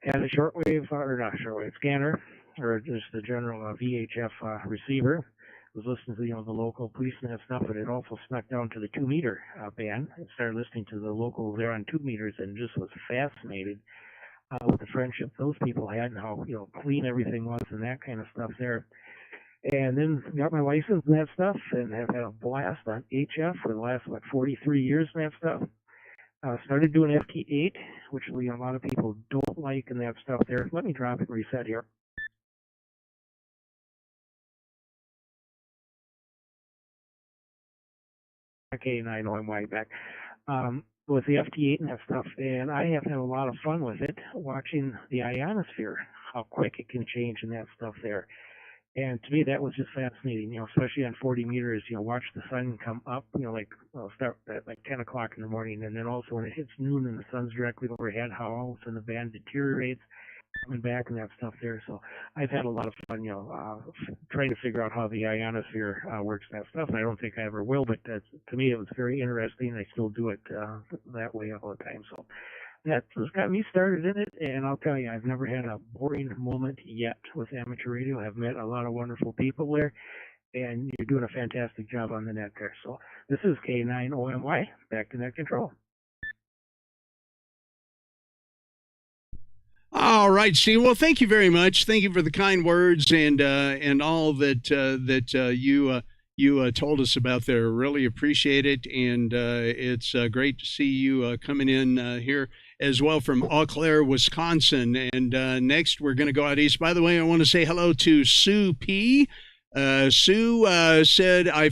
Had a shortwave or not shortwave scanner, or just the general VHF receiver. was listening to, the local police and that stuff, but it also snuck down to the 2-meter band. I started listening to the locals there on 2 meters and just was fascinated with the friendship those people had and how, clean everything was and that kind of stuff there. And then got my license and that stuff and have had a blast on HF for the last, 43 years and that stuff. Started doing FT8, which a lot of people don't like and that stuff there. Let me drop it and reset here. Okay, and I know I'm way back. With the FT8 and that stuff, and I have had a lot of fun with it, watching the ionosphere, how quick it can change and that stuff there. And to me, that was just fascinating, especially on 40 meters, watch the sun come up, start at like 10 o'clock in the morning, and then also when it hits noon and the sun's directly overhead, how all of a sudden the band deteriorates, coming back and that stuff there. So I've had a lot of fun, trying to figure out how the ionosphere works and that stuff, and I don't think I ever will, but to me, it was very interesting, and I still do it that way all the time. So that's got me started in it, and I'll tell you, I've never had a boring moment yet with amateur radio. I've met a lot of wonderful people there, and you're doing a fantastic job on the net there. So this is K9OMY, back to net control. All right, Steve. Well, thank you very much. Thank you for the kind words and all that you told us about there. Really appreciate it, and it's great to see you coming in here as well from Eau Claire, Wisconsin. And next, we're going to go out east. By the way, I want to say hello to Sue P. Sue said, "I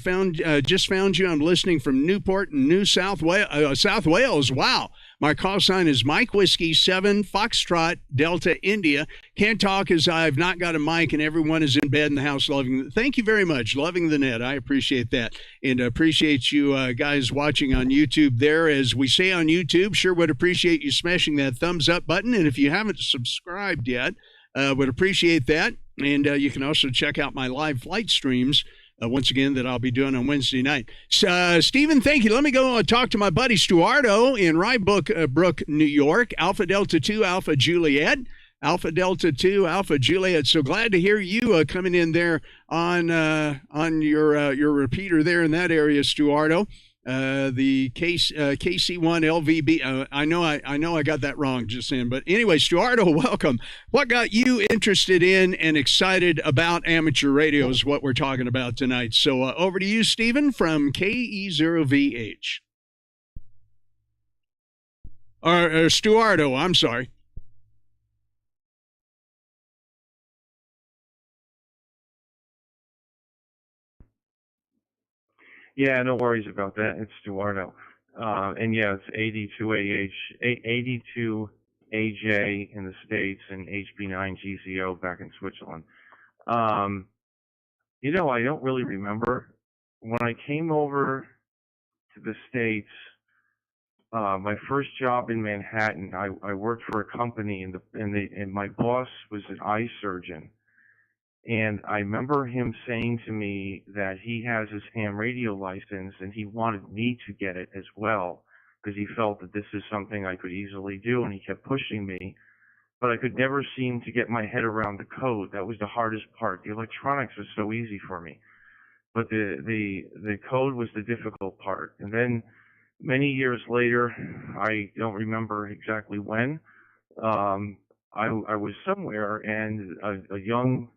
just found you. I'm listening from Newport, New South Wales. Wow." My call sign is Mike Whiskey 7 Foxtrot Delta India. Can't talk as I've not got a mic and everyone is in bed in the house loving. Thank you very much. Loving the net. I appreciate that. And appreciate you guys watching on YouTube there. As we say on YouTube, sure would appreciate you smashing that thumbs up button. And if you haven't subscribed yet, would appreciate that. And you can also check out my live flight streams. Once again, that I'll be doing on Wednesday night. Stephen, thank you. Let me go talk to my buddy Stuardo in Rybrook, New York. Alpha Delta 2, Alpha Juliet. Alpha Delta 2, Alpha Juliet. So glad to hear you coming in there on your repeater there in that area, Stuardo. The KC1 LVB. I know I got that wrong just then, but anyway, Stuardo, welcome. What got you interested in and excited about amateur radio is what we're talking about tonight. So over to you, Stephen, from KE0VH. Or Stuardo, I'm sorry. Yeah, no worries about that. It's Stuardo. And yeah, it's 82AJ in the States and HB9 GCO back in Switzerland. I don't really remember. When I came over to the States, my first job in Manhattan, I worked for a company and my boss was an eye surgeon. And I remember him saying to me that he has his ham radio license and he wanted me to get it as well because he felt that this is something I could easily do, and he kept pushing me. But I could never seem to get my head around the code. That was the hardest part. The electronics was so easy for me, but the code was the difficult part. And then many years later, I don't remember exactly when, I was somewhere and a young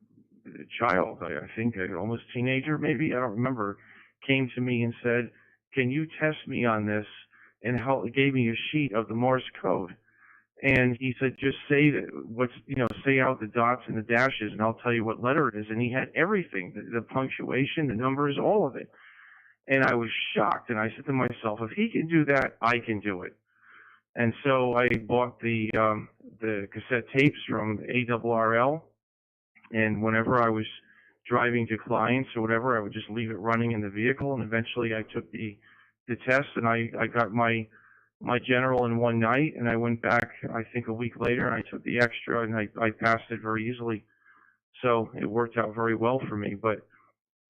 child, I think almost teenager maybe, I don't remember, came to me and said, "Can you test me on this?" and gave me a sheet of the Morse code. And he said, "Just say say out the dots and the dashes and I'll tell you what letter it is." And he had everything, the punctuation, the numbers, all of it. And I was shocked, and I said to myself, if he can do that, I can do it. And so I bought the cassette tapes from ARRL, and whenever I was driving to clients or whatever, I would just leave it running in the vehicle. And eventually I took the test, and I got my general in one night, and I went back, I think a week later, and I took the extra, and I passed it very easily. So it worked out very well for me. But,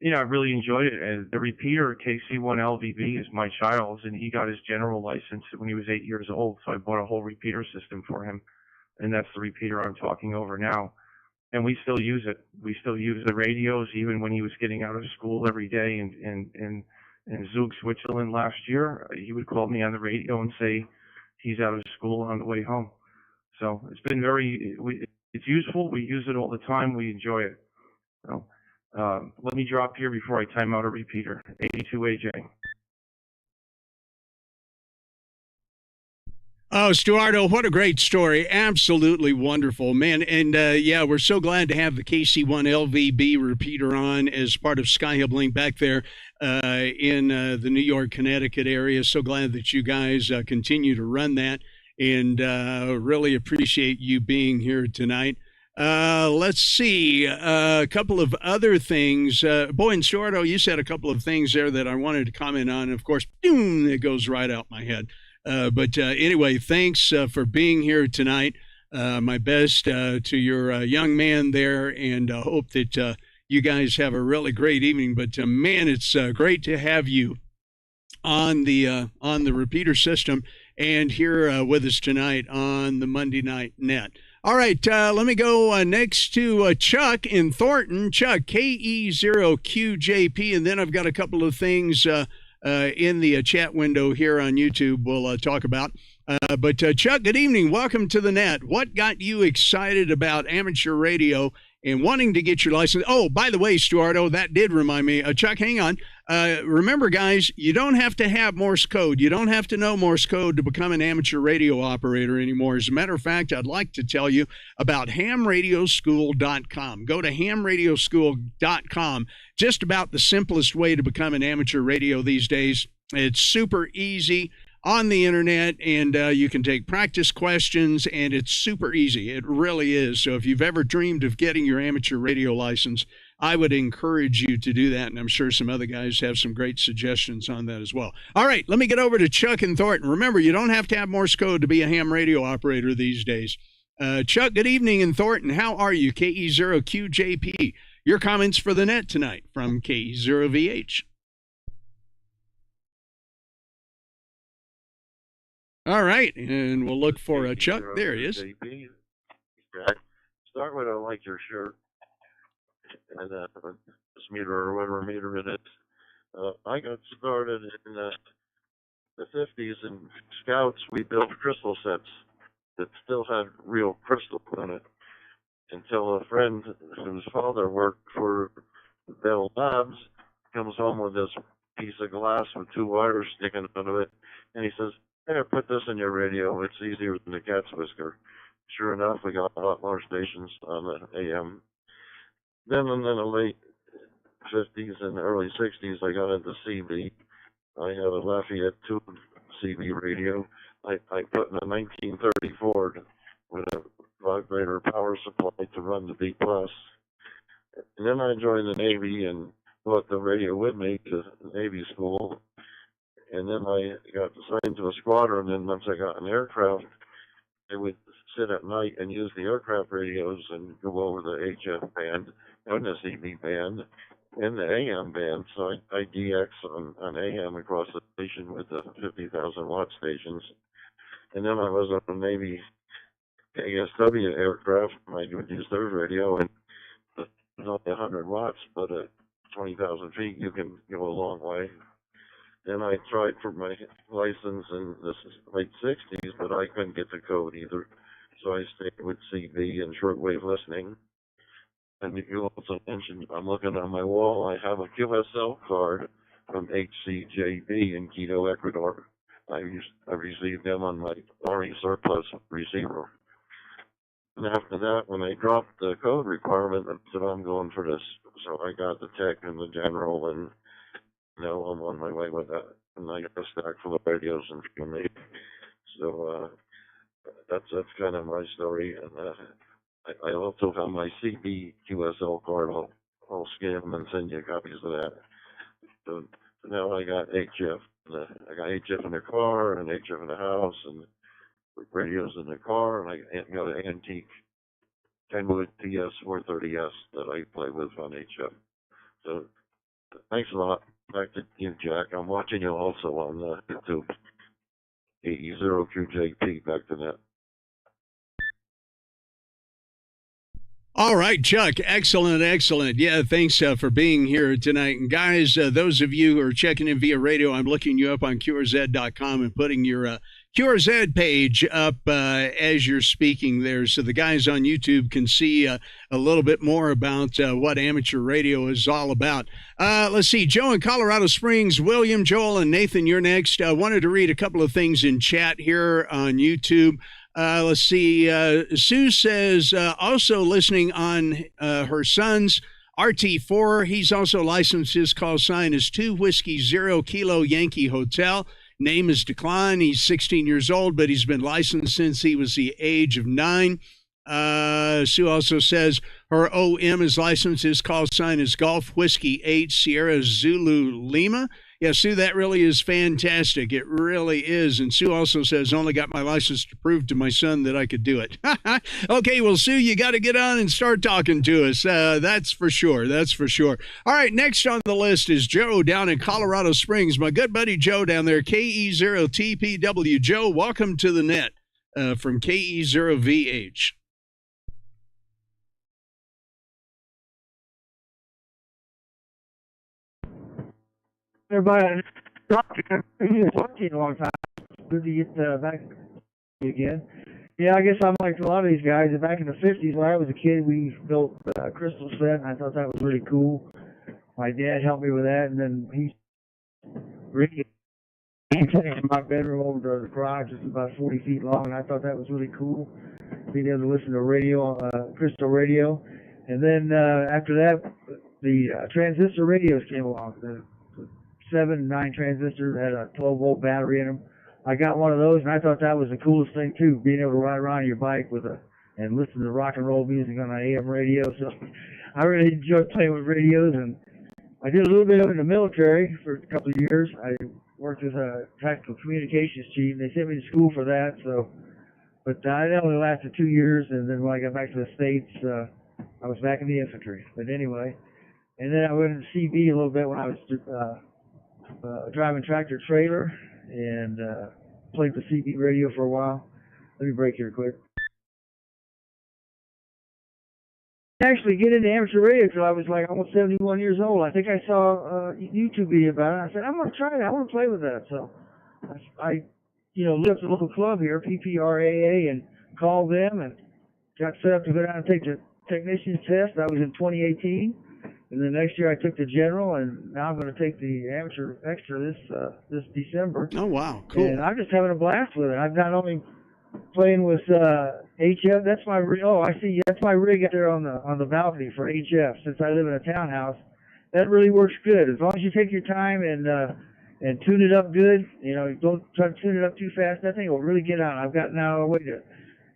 I really enjoyed it. And the repeater, KC1LVB, is my child's, and he got his general license when he was 8 years old. So I bought a whole repeater system for him, and that's the repeater I'm talking over now. and we still use it. We still use the radios even when he was getting out of school every day. In Zug, Switzerland last year, he would call me on the radio and say he's out of school on the way home. So it's been it's useful. We use it all the time. We enjoy it. So let me drop here before I time out a repeater. 82 AJ. Oh, Stuardo, what a great story. Absolutely wonderful, man. And yeah, we're so glad to have the KC1LVB repeater on as part of Skyhublink back there in the New York, Connecticut area. So glad that you guys continue to run that, and really appreciate you being here tonight. Let's see, a couple of other things. Boy, and Stuardo, you said a couple of things there that I wanted to comment on. Of course, boom, it goes right out my head. But anyway, thanks for being here tonight. My best to your young man there, and hope that you guys have a really great evening. But man, it's great to have you on the repeater system and here with us tonight on the Monday Night Net. All right, let me go next to Chuck in Thornton. Chuck, KE0QJP, and then I've got a couple of things in the chat window here on YouTube we'll talk about. But Chuck, good evening. Welcome to the net. What got you excited about amateur radio and wanting to get your license? Oh, by the way, Stuardo, that did remind me. Chuck, hang on. Remember, guys, you don't have to have Morse code. You don't have to know Morse code to become an amateur radio operator anymore. As a matter of fact, I'd like to tell you about hamradioschool.com. Go to hamradioschool.com. Just about the simplest way to become an amateur radio these days. It's super easy on the internet, and you can take practice questions, and it's super easy. It really is. So if you've ever dreamed of getting your amateur radio license, I would encourage you to do that, and I'm sure some other guys have some great suggestions on that as well. All right, let me get over to Chuck and Thornton. Remember, you don't have to have Morse code to be a ham radio operator these days. Chuck, good evening in Thornton. How are you? KE0QJP. Your comments for the net tonight from KE0VH. All right, and we'll look for Chuck. There he is. Start with I like your shirt and this meter or whatever meter it is. I got started in the 50s in Scouts. We built crystal sets that still had real crystal in it until a friend whose father worked for Bell Labs comes home with this piece of glass with two wires sticking out of it, and he says, "Here, put this in your radio. It's easier than a cat's whisker." Sure enough, we got a lot more stations on the AM. Then in the late 50s and early 60s, I got into CB. I had a Lafayette tube CB radio. I put in a 1930 Ford with a vibrator power supply to run the B+. And then I joined the Navy and brought the radio with me to Navy school. And then I got assigned to a squadron, and once I got an aircraft, I would sit at night and use the aircraft radios and go over the HF band and the CB band and the AM band. So I DX on AM across the station with the 50,000 watt stations. And then I was on the Navy ASW aircraft. I would use their radio, and it was only 100 watts, but at 20,000 feet, you can go a long way. Then I tried for my license in the late 60s, but I couldn't get the code either. So I stayed with CB and shortwave listening. And you also mentioned, I'm looking on my wall, I have a QSL card from HCJB in Quito, Ecuador. I received them on my RE surplus receiver. And after that, when they dropped the code requirement, I said, I'm going for this. So I got the tech and the general, and now I'm on my way with that. And I got a stack full of radios and for me. So that's kind of my story. And I also have my CB QSL card. I'll scan them and send you copies of that. So now I got HF. I got HF in the car and HF in the house and radios in the car, and I got an antique Kenwood TS430S that I play with on HF. So thanks a lot. Back to you, Jack. I'm watching you also on YouTube. KE0QJP, back to that. All right, Chuck. Excellent, excellent. Yeah, thanks for being here tonight. And guys, those of you who are checking in via radio, I'm looking you up on QRZ.com and putting your QRZ page up as you're speaking there, so the guys on YouTube can see a little bit more about what amateur radio is all about. Let's see, Joe in Colorado Springs, William, Joel, and Nathan, you're next. I wanted to read a couple of things in chat here on YouTube. Let's see, Sue says, also listening on her son's RT4. He's also licensed. His call sign is 2 Whiskey 0 Kilo Yankee Hotel. Name is Decline. He's 16 years old, but he's been licensed since he was the age of 9. Sue also says her OM is licensed. His call sign is Golf Whiskey 8 Sierra Zulu Lima. Yeah, Sue, that really is fantastic. It really is. And Sue also says, only got my license to prove to my son that I could do it. Okay, well, Sue, you got to get on and start talking to us. That's for sure. That's for sure. All right, next on the list is Joe down in Colorado Springs. My good buddy Joe down there, KE0TPW. Joe, welcome to the net from KE0VH. Everybody, talking a long time. Good to get back again. Yeah, I guess I'm like a lot of these guys. Back in the 50s, when I was a kid, we built a crystal set, and I thought that was really cool. My dad helped me with that, and then he really in my bedroom over to the garage. It's about 40 feet long, and I thought that was really cool, being able to listen to radio, crystal radio. And then after that, the transistor radios came along. The 7, 9 transistors had a 12-volt battery in them. I got one of those, and I thought that was the coolest thing too, being able to ride around your bike with and listen to rock and roll music on an AM radio. So I really enjoyed playing with radios, and I did a little bit of it in the military for a couple of years. I worked with a tactical communications chief. They sent me to school for that, but that only lasted 2 years, and then when I got back to the States, I was back in the infantry. But anyway, and then I went into CB a little bit when I was driving tractor trailer, and played the CB radio for a while. Let me break here quick. Actually get into amateur radio until I was like almost 71 years old. I think I saw a YouTube video about it. I said, I'm going to try that. I want to play with that. So I looked up the local club here, PPRAA, and called them and got set up to go down and take the technician's test. That was in 2018. And the next year I took the general, and now I'm going to take the amateur extra this December. Oh, wow. Cool. And I'm just having a blast with it. I'm not only playing with HF. That's my I see. That's my rig out there on the balcony for HF. Since I live in a townhouse, that really works good. As long as you take your time and tune it up good. Don't try to tune it up too fast. That thing will really get on. I've got now away to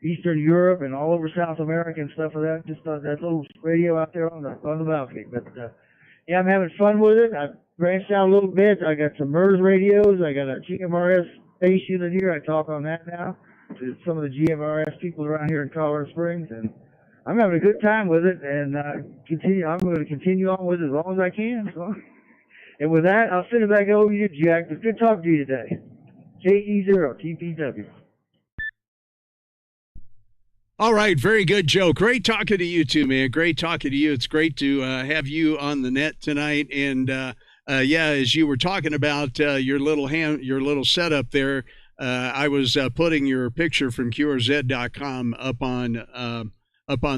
Eastern Europe and all over South America and stuff like that. Just that little radio out there on the balcony. But yeah, I'm having fun with it. I've branched out a little bit. I got some MERS radios. I got a GMRS base unit here. I talk on that now to some of the GMRS people around here in Colorado Springs, and I'm having a good time with it. And I'm going to continue on with it as long as I can. So. And with that, I'll send it back over to you, Jack. It's good talking to you today. KE0TPW. All right, very good, Joe. Great talking to you too, man. Great talking to you. It's great to have you on the net tonight. And yeah, as you were talking about your little setup there, I was putting your picture from QRZ.com up on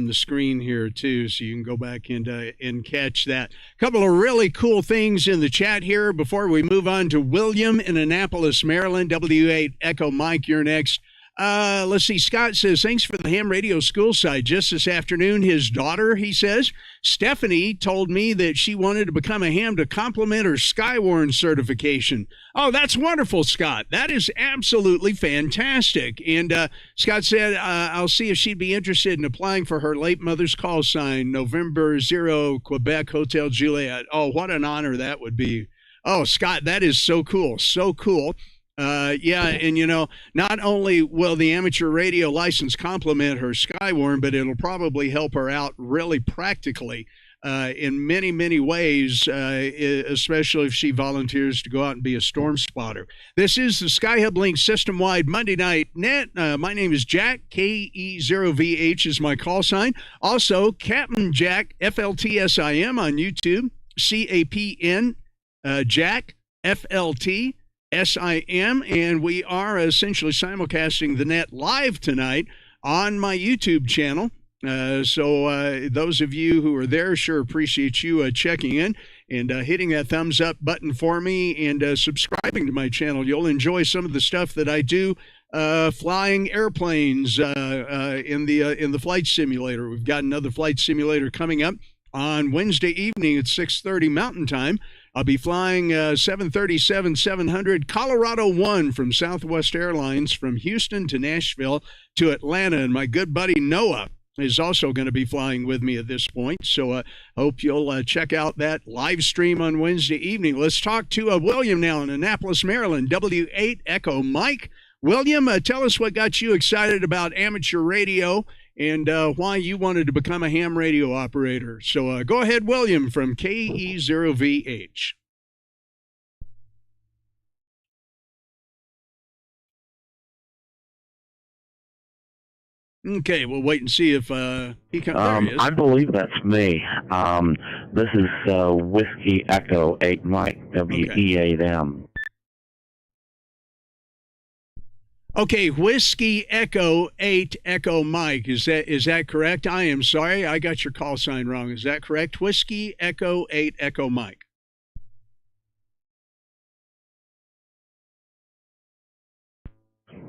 the screen here too, so you can go back and catch that. A couple of really cool things in the chat here before we move on to William in Annapolis, Maryland. W8 Echo Mike, you're next. Let's see. Scott says, thanks for the ham radio school site. Just this afternoon, his daughter, he says, Stephanie told me that she wanted to become a ham to complement her Skywarn certification. Oh, that's wonderful, Scott. That is absolutely fantastic. And Scott said, I'll see if she'd be interested in applying for her late mother's call sign, November 0, Quebec Hotel Juliet. Oh, what an honor that would be. Oh, Scott, that is so cool. So cool. Yeah, and not only will the amateur radio license complement her Skywarn, but it'll probably help her out really practically in many, many ways, especially if she volunteers to go out and be a storm spotter. This is the Skyhublink system-wide Monday Night Net. My name is Jack. KEØVH is my call sign. Also, Captain Jack, FLTSIM on YouTube. CAPN, Jack, FLT. SIM, and we are essentially simulcasting the net live tonight on my YouTube channel. So those of you who are there, sure appreciate you checking in and hitting that thumbs up button for me and subscribing to my channel. You'll enjoy some of the stuff that I do flying airplanes in the flight simulator. We've got another flight simulator coming up on Wednesday evening at 6:30 Mountain Time. I'll be flying 737-700 Colorado 1 from Southwest Airlines from Houston to Nashville to Atlanta. And my good buddy Noah is also going to be flying with me at this point. So hope you'll check out that live stream on Wednesday evening. Let's talk to William now in Annapolis, Maryland, W8 Echo Mike. William, tell us what got you excited about amateur radio and why you wanted to become a ham radio operator. So go ahead, William, from KE0VH. Okay, we'll wait and see if he comes. There he is. I believe that's me. This is Whiskey Echo 8 Mike, WE8M. Okay, Whiskey Echo 8 Echo Mike. Is that correct? I am sorry, I got your call sign wrong. Is that correct? Whiskey Echo 8 Echo Mike.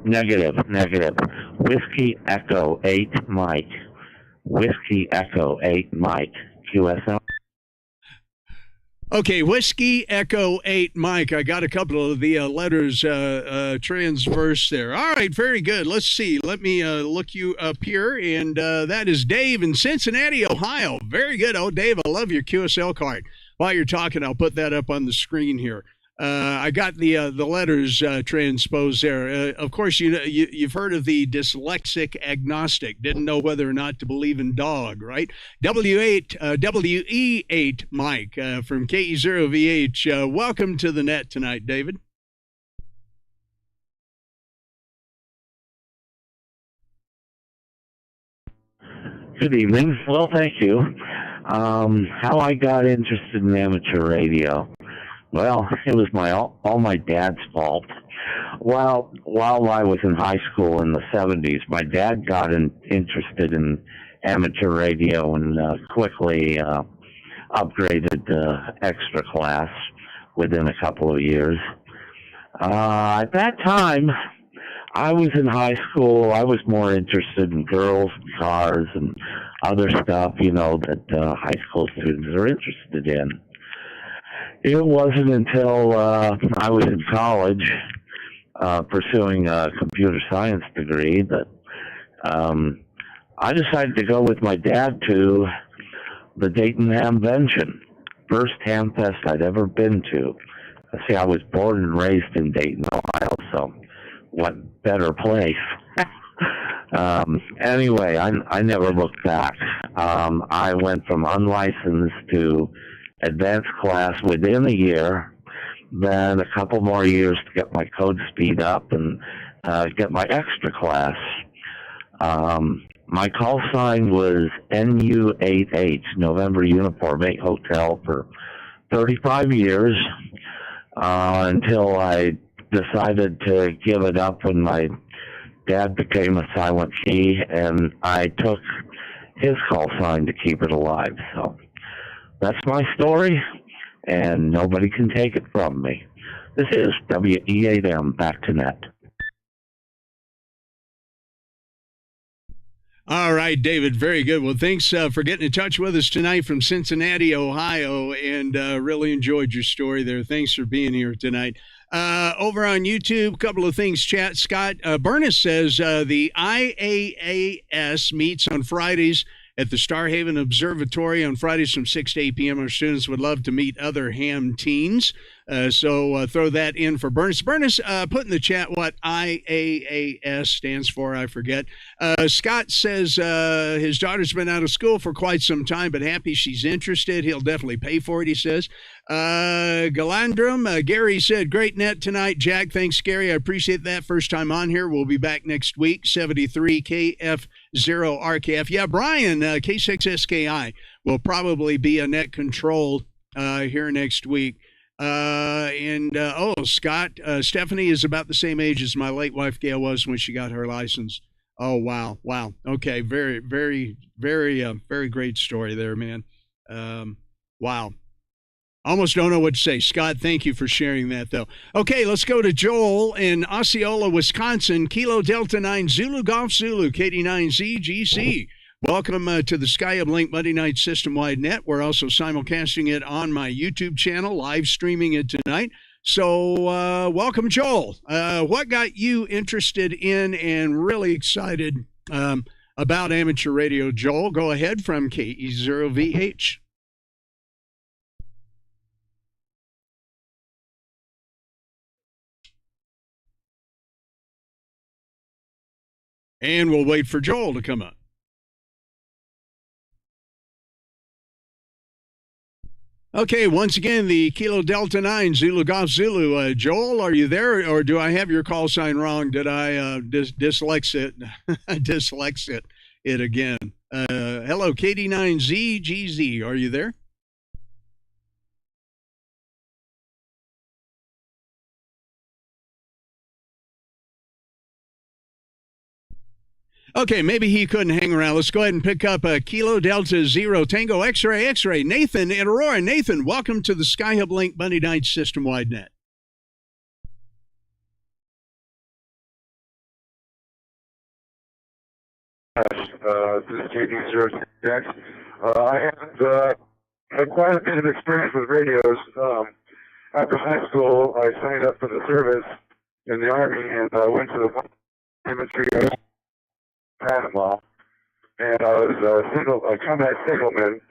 Negative. Whiskey Echo 8 Mike. Whiskey Echo 8 Mike. QSL. Okay, Whiskey Echo 8 Mike. I got a couple of the letters transverse there. All right, very good. Let's see. Let me look you up here. And that is Dave in Cincinnati, Ohio. Very good. Oh, Dave, I love your QSL card. While you're talking, I'll put that up on the screen here. I got the letters transposed there. Of course, you've heard of the dyslexic agnostic. Didn't know whether or not to believe in dog, right? WE8 Mike from KE0VH. Welcome to the net tonight, David. Good evening. Well, thank you. How I got interested in amateur radio. Well, it was all my dad's fault. While I was in high school in the 70s, my dad got interested in amateur radio and quickly upgraded to extra class within a couple of years. At that time, I was in high school. I was more interested in girls and cars and other stuff, that high school students are interested in. It wasn't until I was in college pursuing a computer science degree that I decided to go with my dad to the Dayton Hamvention, first ham fest I'd ever been to. See, I was born and raised in Dayton, Ohio, so what better place? Anyway, I never looked back. I went from unlicensed to advanced class within a year, then a couple more years to get my code speed up and get my extra class. My call sign was NU88, November Uniform 8 Hotel, for 35 years until I decided to give it up when my dad became a silent C, and I took his call sign to keep it alive. So that's my story, and nobody can take it from me. This is WE8M, back to net. All right, David, very good. Well, thanks for getting in touch with us tonight from Cincinnati, Ohio, and really enjoyed your story there. Thanks for being here tonight. Over on YouTube, a couple of things, chat. Scott Burness says the IAAS meets on Fridays at the Starhaven Observatory on Fridays from 6 to 8 p.m. Our students would love to meet other ham teens. So throw that in for Bernice. Bernice, put in the chat what IAAS stands for. I forget. Scott says his daughter's been out of school for quite some time, but happy she's interested. He'll definitely pay for it, he says. Galandrum, Gary said, great net tonight. Jack, thanks, Gary. I appreciate that. First time on here. We'll be back next week. 73 KF0 RKF. Yeah, Brian, K6SKI will probably be a net control here next week. Scott, Stephanie is about the same age as my late wife Gail was when she got her license. Oh, wow. Okay, very, very, very, very great story there, man. Wow. Almost don't know what to say. Scott, thank you for sharing that, though. Okay, let's go to Joel in Osceola, Wisconsin. Kilo Delta 9 Zulu Golf Zulu, KD9Z GC. Welcome to the Skyhublink Monday Night System-Wide Net. We're also simulcasting it on my YouTube channel, live streaming it tonight. So welcome, Joel. What got you interested in and really excited about amateur radio? Joel, go ahead from KE0VH. And we'll wait for Joel to come up. Okay, once again, the Kilo Delta 9 Zulu Golf Zulu. Joel, are you there, or do I have your call sign wrong? Did I dyslex it again? Hello, KD9ZGZ. Are you there? Okay, maybe he couldn't hang around. Let's go ahead and pick up Kilo Delta Zero Tango X-Ray. Nathan in Aurora. Nathan, welcome to the Skyhublink Monday Night System-Wide Net. This is KD0TX. I had quite a bit of experience with radios. After high school, I signed up for the service in the Army and went to the infantry Panama, and I was a combat signalman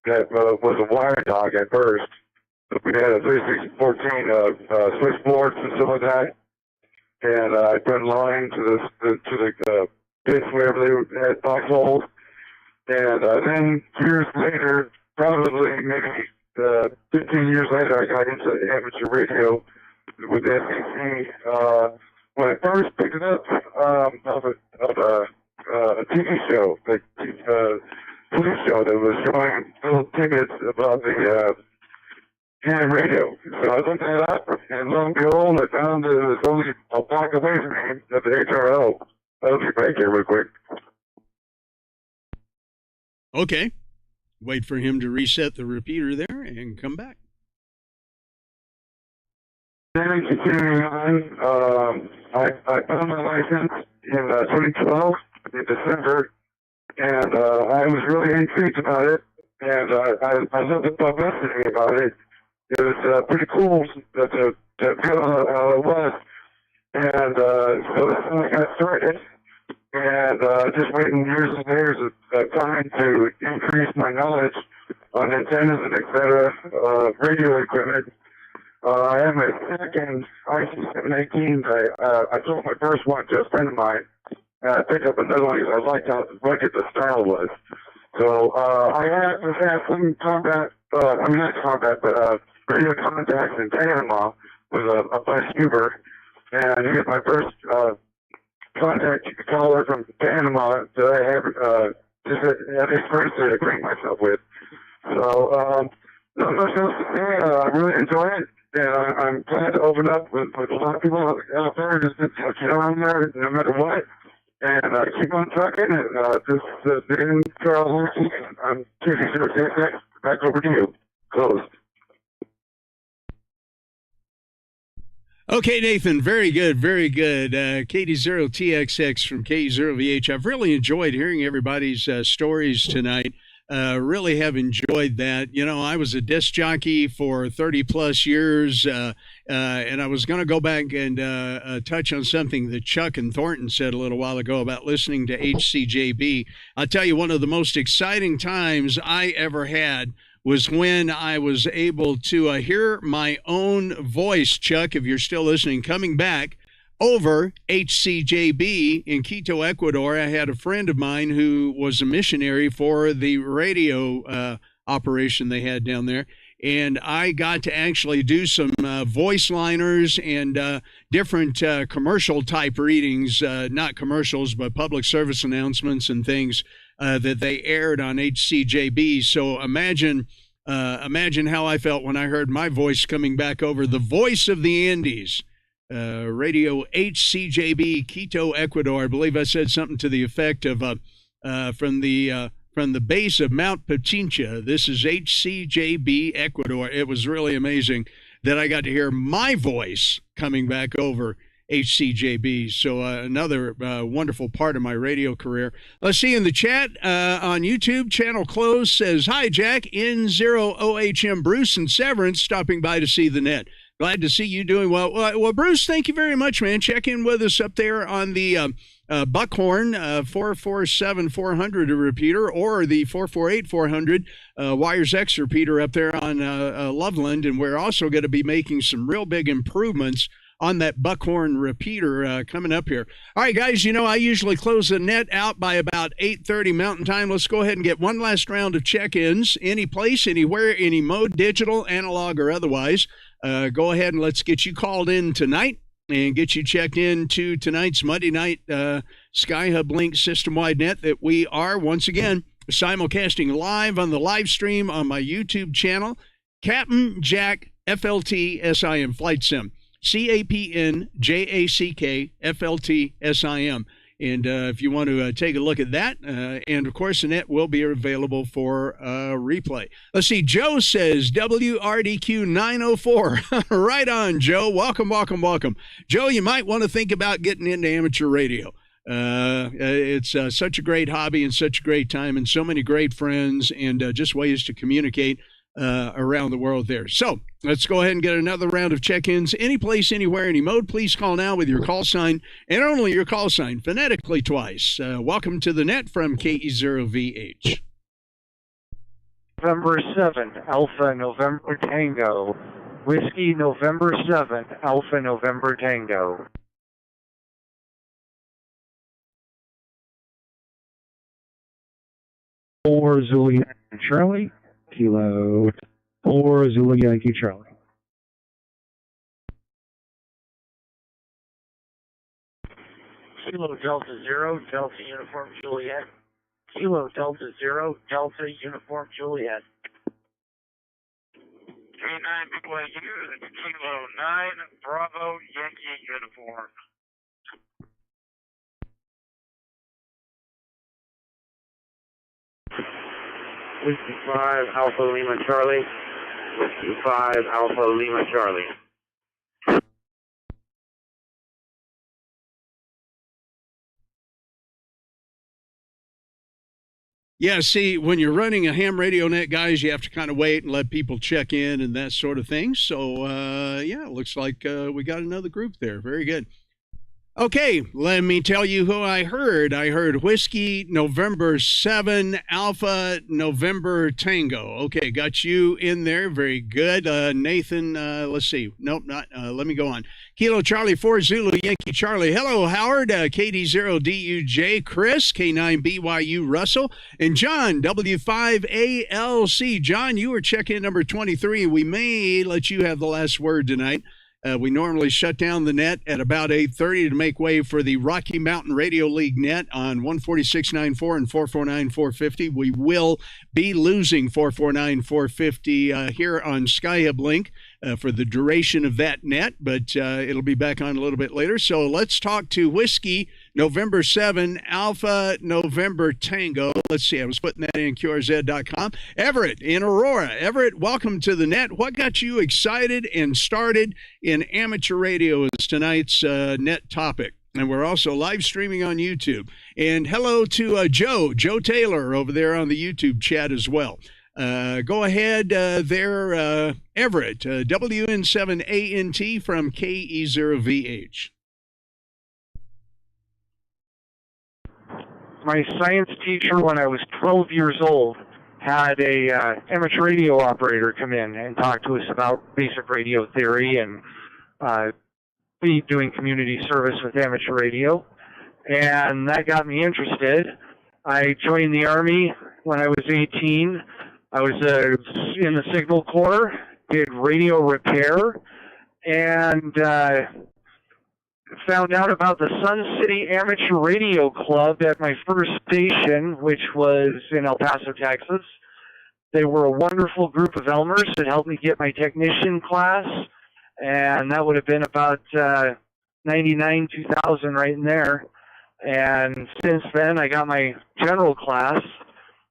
that was a wire dog at first. We had a 3614 switchboards and stuff like that, and I'd run line to the bits wherever they had box holes, and then years later, probably maybe 15 years later, I got into amateur radio with SEC. When I first picked it up of a TV show, like police show that was showing little tidbits about the ham radio. So I looked it up, and lo and behold, I found that it was only a block away from me at the HRO. I'll be back here real quick. Okay. Wait for him to reset the repeater there and come back. Then continuing on, I found my license in 2012 in December, and I was really intrigued about it, and I loved the publicity about it. It was pretty cool to feel how it was, and so that's when I got started, and just waiting years and years of time to increase my knowledge on antennas and etc., radio equipment. I have my second IC718. I sold my first one to a friend of mine. I picked up another one because I liked how rugged the style was. So I have some combat, not combat, but radio contacts in Panama with a Bus Huber. And you get my first contact caller from Panama that I have just had experience to acquaint myself with. So not much else to say. I really enjoy it. And I'm glad to open up with a lot of people out there just to get on there no matter what. And keep on trucking. And this is Dan Charles. I'm KD0TX. Back over to you. Closed. Okay, Nathan, very good, very good. KD0TXX from KE0VH. I've really enjoyed hearing everybody's stories tonight. Really have enjoyed that. You know, I was a disc jockey for 30 plus years, and I was going to go back and touch on something that Chuck and Thornton said a little while ago about listening to HCJB. I'll tell you, one of the most exciting times I ever had was when I was able to hear my own voice, Chuck, if you're still listening, coming back over HCJB in Quito, Ecuador. I had a friend of mine who was a missionary for the radio operation they had down there. And I got to actually do some voice liners and different commercial type readings, not commercials, but public service announcements and things that they aired on HCJB. So imagine how I felt when I heard my voice coming back over the voice of the Andes, radio HCJB, Quito, Ecuador. I believe I said something to the effect of from the base of Mount Pichincha. This is HCJB, Ecuador. It was really amazing that I got to hear my voice coming back over HCJB. So another wonderful part of my radio career. Let's see in the chat on YouTube. Channel Close says, "Hi, Jack. N0OHM Bruce and Severance stopping by to see the net. Glad to see you doing well." Well, Bruce, thank you very much, man. Check in with us up there on the Buckhorn 447-400 repeater, or the 448-400 Wires X repeater up there on Loveland. And we're also going to be making some real big improvements on that Buckhorn repeater coming up here. All right, guys, you know, I usually close the net out by about 8:30 Mountain Time. Let's go ahead and get one last round of check-ins. Any place, anywhere, any mode, digital, analog, or otherwise. Go ahead and let's get you called in tonight and get you checked in to tonight's Monday night Skyhublink system-wide net that we are, once again, simulcasting live on the live stream on my YouTube channel, Captain Jack FLT SIM Flight Sim. CAPNJACK FLT SIM. And if you want to take a look at that, and of course the net will be available for replay. Let's see, Joe says WRDQ 904. Right on, Joe. Welcome, welcome, welcome. Joe, you might want to think about getting into amateur radio. It's such a great hobby and such a great time and so many great friends and just ways to communicate around the world there. So let's go ahead and get another round of check-ins. Any place, anywhere, any mode, please call now with your call sign and only your call sign, phonetically twice. Welcome to the net from KE0VH. November 7th, Alpha November Tango. Whiskey November 7th, Alpha November Tango. Or Zulu Yankee Charlie, Kilo, or Zulu Yankee Charlie. Kilo Delta Zero, Delta Uniform Juliet. Kilo Delta Zero, Delta Uniform Juliet. 39 BYU, Kilo 9, Bravo Yankee Uniform. Whiskey 5, Alpha Lima Charlie. Whiskey 5, Alpha Lima Charlie. Yeah, see, when you're running a ham radio net, guys, you have to kind of wait and let people check in and that sort of thing. So, yeah, it looks like we got another group there. Very good. Okay, let me tell you who I heard. I heard Whiskey November 7, Alpha November Tango. Okay, got you in there. Very good. Nathan, let's see. Nope, not. Let me go on. Kilo Charlie 4 Zulu Yankee Charlie. Hello, Howard. KD0DUJ Chris. K9BYU Russell. And John, W5ALC. John, you were check-in number 23. We may let you have the last word tonight. We normally shut down the net at about 8:30 to make way for the Rocky Mountain Radio League net on 146.94 and 449.450. We will be losing 449.450 here on Skyhublink for the duration of that net, but it'll be back on a little bit later. So let's talk to Whiskey November 7, Alpha November Tango. Let's see, I was putting that in QRZ.com. Everett in Aurora. Everett, welcome to the net. What got you excited and started in amateur radio is tonight's net topic. And we're also live streaming on YouTube. And hello to Joe Taylor over there on the YouTube chat as well. Go ahead there, Everett, WN7ANT from KE0VH. My science teacher when I was 12 years old had a amateur radio operator come in and talk to us about basic radio theory and be doing community service with amateur radio. And that got me interested. I joined the Army when I was 18. I was in the Signal Corps, did radio repair, and found out about the Sun City Amateur Radio Club at my first station, which was in El Paso, Texas. They were a wonderful group of Elmers that helped me get my technician class, and that would have been about 99, 2000 right in there. And since then, I got my general class.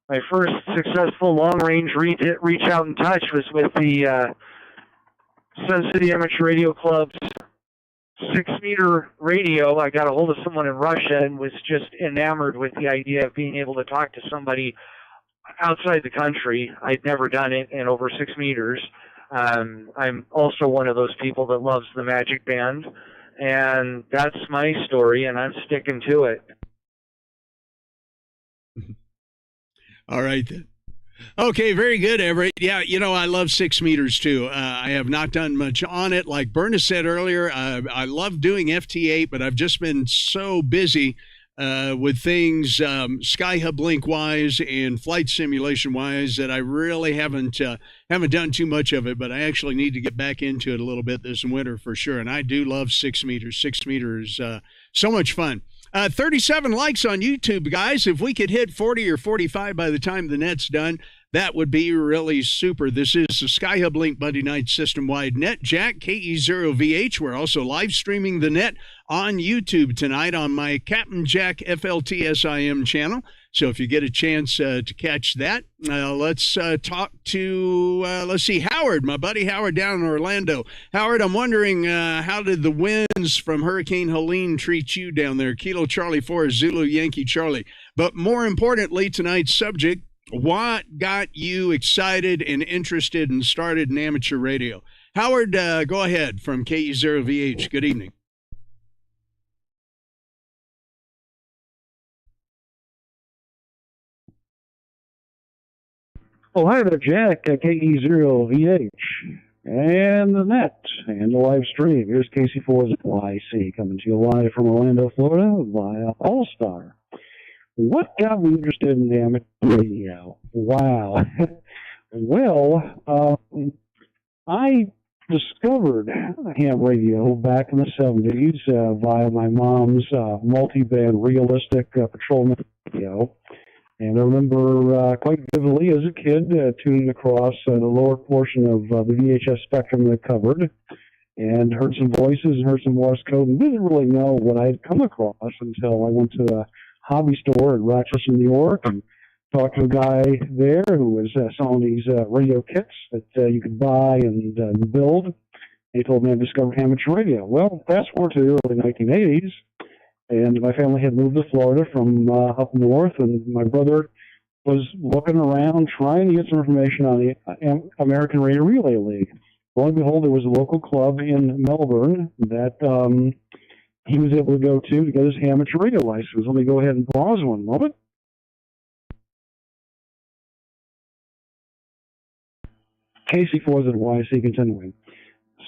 My first successful long-range reach out and touch was with the Sun City Amateur Radio Club's 6-meter radio. I got a hold of someone in Russia and was just enamored with the idea of being able to talk to somebody outside the country. I'd never done it in over 6 meters. I'm also one of those people that loves the Magic Band, and that's my story, and I'm sticking to it. All right, then. Okay, very good, Everett. Yeah, you know, I love 6 meters, too. I have not done much on it. Like Berna said earlier, I love doing FT8, but I've just been so busy with things Skyhublink-wise and flight simulation-wise that I really haven't done too much of it, but I actually need to get back into it a little bit this winter for sure. And I do love 6 meters. 6 meters, so much fun. 37 likes on YouTube, guys. If we could hit 40 or 45 by the time the net's done, that would be really super. This is the Skyhublink Monday Night System-Wide Net. Jack, KE0VH. We're also live streaming the net on YouTube tonight on my Captain Jack FLTSIM channel. So if you get a chance to catch that, let's talk to, let's see, Howard, my buddy Howard down in Orlando. Howard, I'm wondering, how did the winds from Hurricane Helene treat you down there? Kilo Charlie 4, Zulu Yankee Charlie. But more importantly, tonight's subject, what got you excited and interested and started in amateur radio? Howard, go ahead from KE0VH. Good evening. Oh, hi there, Jack, KE0VH, and the net, and the live stream. Here's KC4YC coming to you live from Orlando, Florida, via All-Star. What got me interested in amateur radio? Wow. Well, I discovered ham radio back in the 70s via my mom's multi-band realistic patrolman radio. And I remember quite vividly as a kid tuning across the lower portion of the VHS spectrum that covered and heard some voices and heard some Morse code and didn't really know what I had come across until I went to a hobby store in Rochester, New York, and talked to a guy there who was selling these radio kits that you could buy and build. He told me I discovered amateur radio. Well, fast forward to the early 1980s. And my family had moved to Florida from up north, and my brother was looking around trying to get some information on the American Radio Relay League. Lo and behold, there was a local club in Melbourne that he was able to go to get his amateur radio license. Let me go ahead and pause one moment. KC4YC continuing.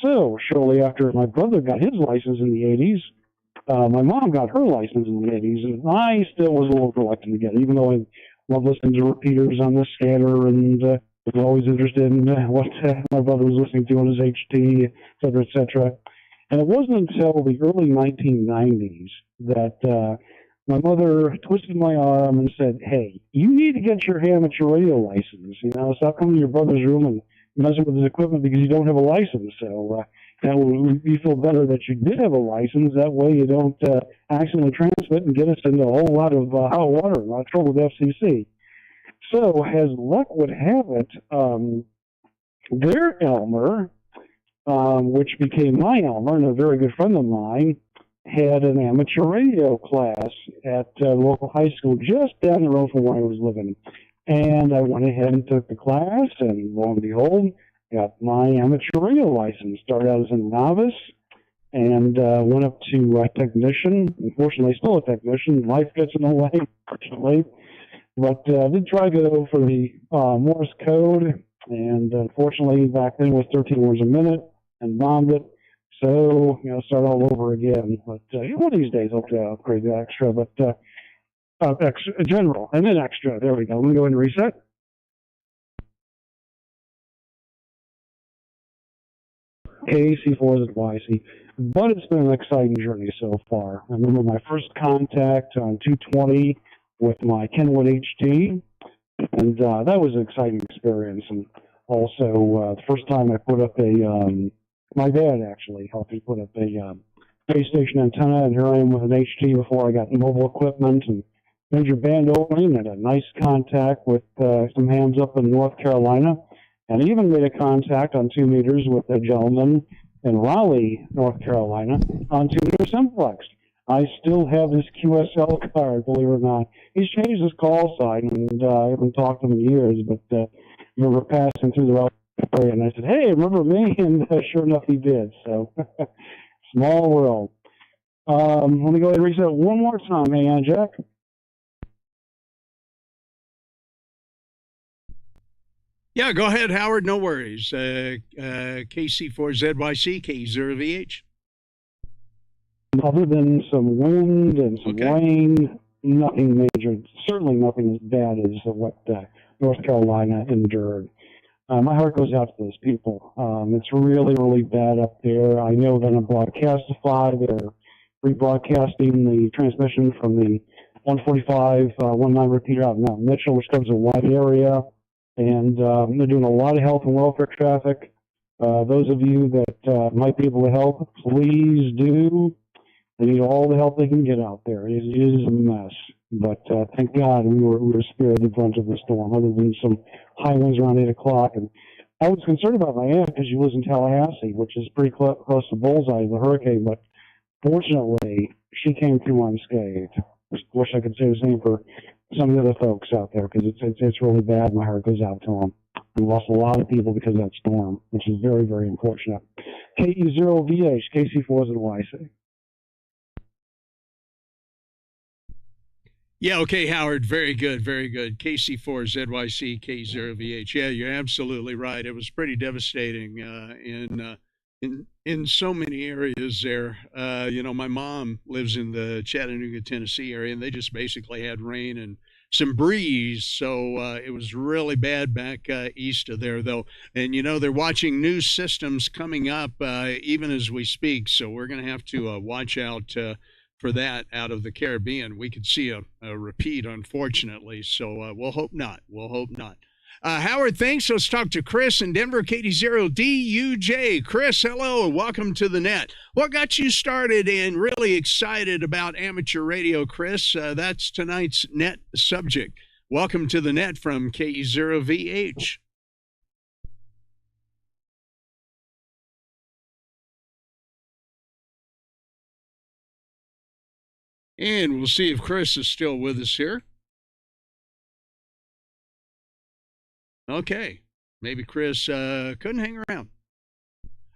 So, shortly after my brother got his license in the 80s, my mom got her license in the 80s, and I still was a little reluctant to get it, even though I love listening to repeaters on the scanner and was always interested in what my brother was listening to on his HT, et cetera, et cetera. And it wasn't until the early 1990s that my mother twisted my arm and said, hey, you need to get your amateur radio license. You know, stop coming to your brother's room and messing with his equipment because you don't have a license. So you feel better that you did have a license. That way you don't accidentally transmit and get us into a whole lot of hot water, a lot of trouble with FCC. So, as luck would have it, their Elmer, which became my Elmer, and a very good friend of mine, had an amateur radio class at a local high school just down the road from where I was living. And I went ahead and took the class, and lo and behold, got my amateur radio license. Started out as a novice and went up to technician. Unfortunately, still a technician. Life gets in the way, unfortunately. But I did try to go for the Morse code, and unfortunately back then it was 13 words a minute and bombed it. So, start all over again. But one of these days I'll upgrade the extra, but extra, general, and then extra. There we go. Let me go ahead and reset. KC4ZYC. But it's been an exciting journey so far. I remember my first contact on 220 with my Kenwood HT, and that was an exciting experience. And also, the first time I put up my dad actually helped me put up a base station antenna, and here I am with an HT before I got mobile equipment and major band opening, and a nice contact with some hams up in North Carolina, and even made a contact on 2 meters with a gentleman in Raleigh, North Carolina, on 2 meter simplex. I still have his QSL card, believe it or not. He's changed his call sign, and I haven't talked to him in years, but I remember passing through the Raleigh area, and I said, hey, remember me? And sure enough, he did. So, small world. Let me go ahead and reset one more time. Hang on, Jack. Yeah, go ahead, Howard. No worries. KC4ZYC, KE0VH. Other than some wind and some rain, nothing major. Certainly nothing as bad as what North Carolina endured. My heart goes out to those people. It's really, really bad up there. I know that on Broadcastify, they're rebroadcasting the transmission from the 145 19 repeater out in Mount Mitchell, which covers a wide area. And they're doing a lot of health and welfare traffic. Those of you that might be able to help, please do. They need all the help they can get out there. It is a mess. But thank God we were spared the brunt of the storm, other than some high winds around 8 o'clock. And I was concerned about my aunt because she lives in Tallahassee, which is pretty close to bullseye of the hurricane. But fortunately, she came through unscathed. Wish I could say the same for some of the other folks out there, because it's really bad. My heart goes out to them. We lost a lot of people because of that storm, which is very, very unfortunate. KE0VH, KC4ZYC. Yeah, okay, Howard. Very good, very good. KC4ZYC, K0VH. Yeah, you're absolutely right. It was pretty devastating in so many areas there. My mom lives in the Chattanooga, Tennessee area, and they just basically had rain and some breeze. So it was really bad back east of there, though. And, they're watching new systems coming up even as we speak. So we're going to have to watch out for that out of the Caribbean. We could see a repeat, unfortunately. So we'll hope not. We'll hope not. Howard, thanks. Let's talk to Chris in Denver, KD0DUJ. Chris, hello, and welcome to the net. What got you started and really excited about amateur radio, Chris? That's tonight's net subject. Welcome to the net from KE0VH. And we'll see if Chris is still with us here. Okay, maybe Chris couldn't hang around.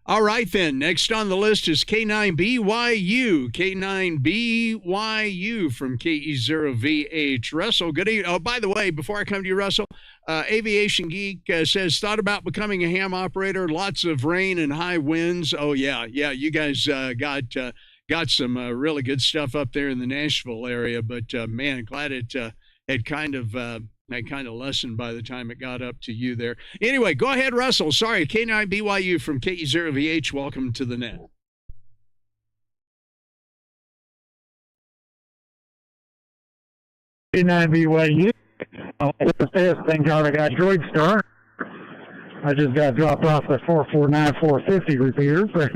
All right, then. Next on the list is K9BYU. K9BYU from KE0VH. Russell, good evening. Oh, by the way, before I come to you, Russell, Aviation Geek says, thought about becoming a ham operator. Lots of rain and high winds. Oh, yeah. You guys got some really good stuff up there in the Nashville area. But, man, glad it had kind of lessened by the time it got up to you there. Anyway, go ahead, Russell. Sorry, K9BYU from KE0VH. Welcome to the net. K9BYU. Thank God I got Droid Star. I just got dropped off at 449-450 repeater. But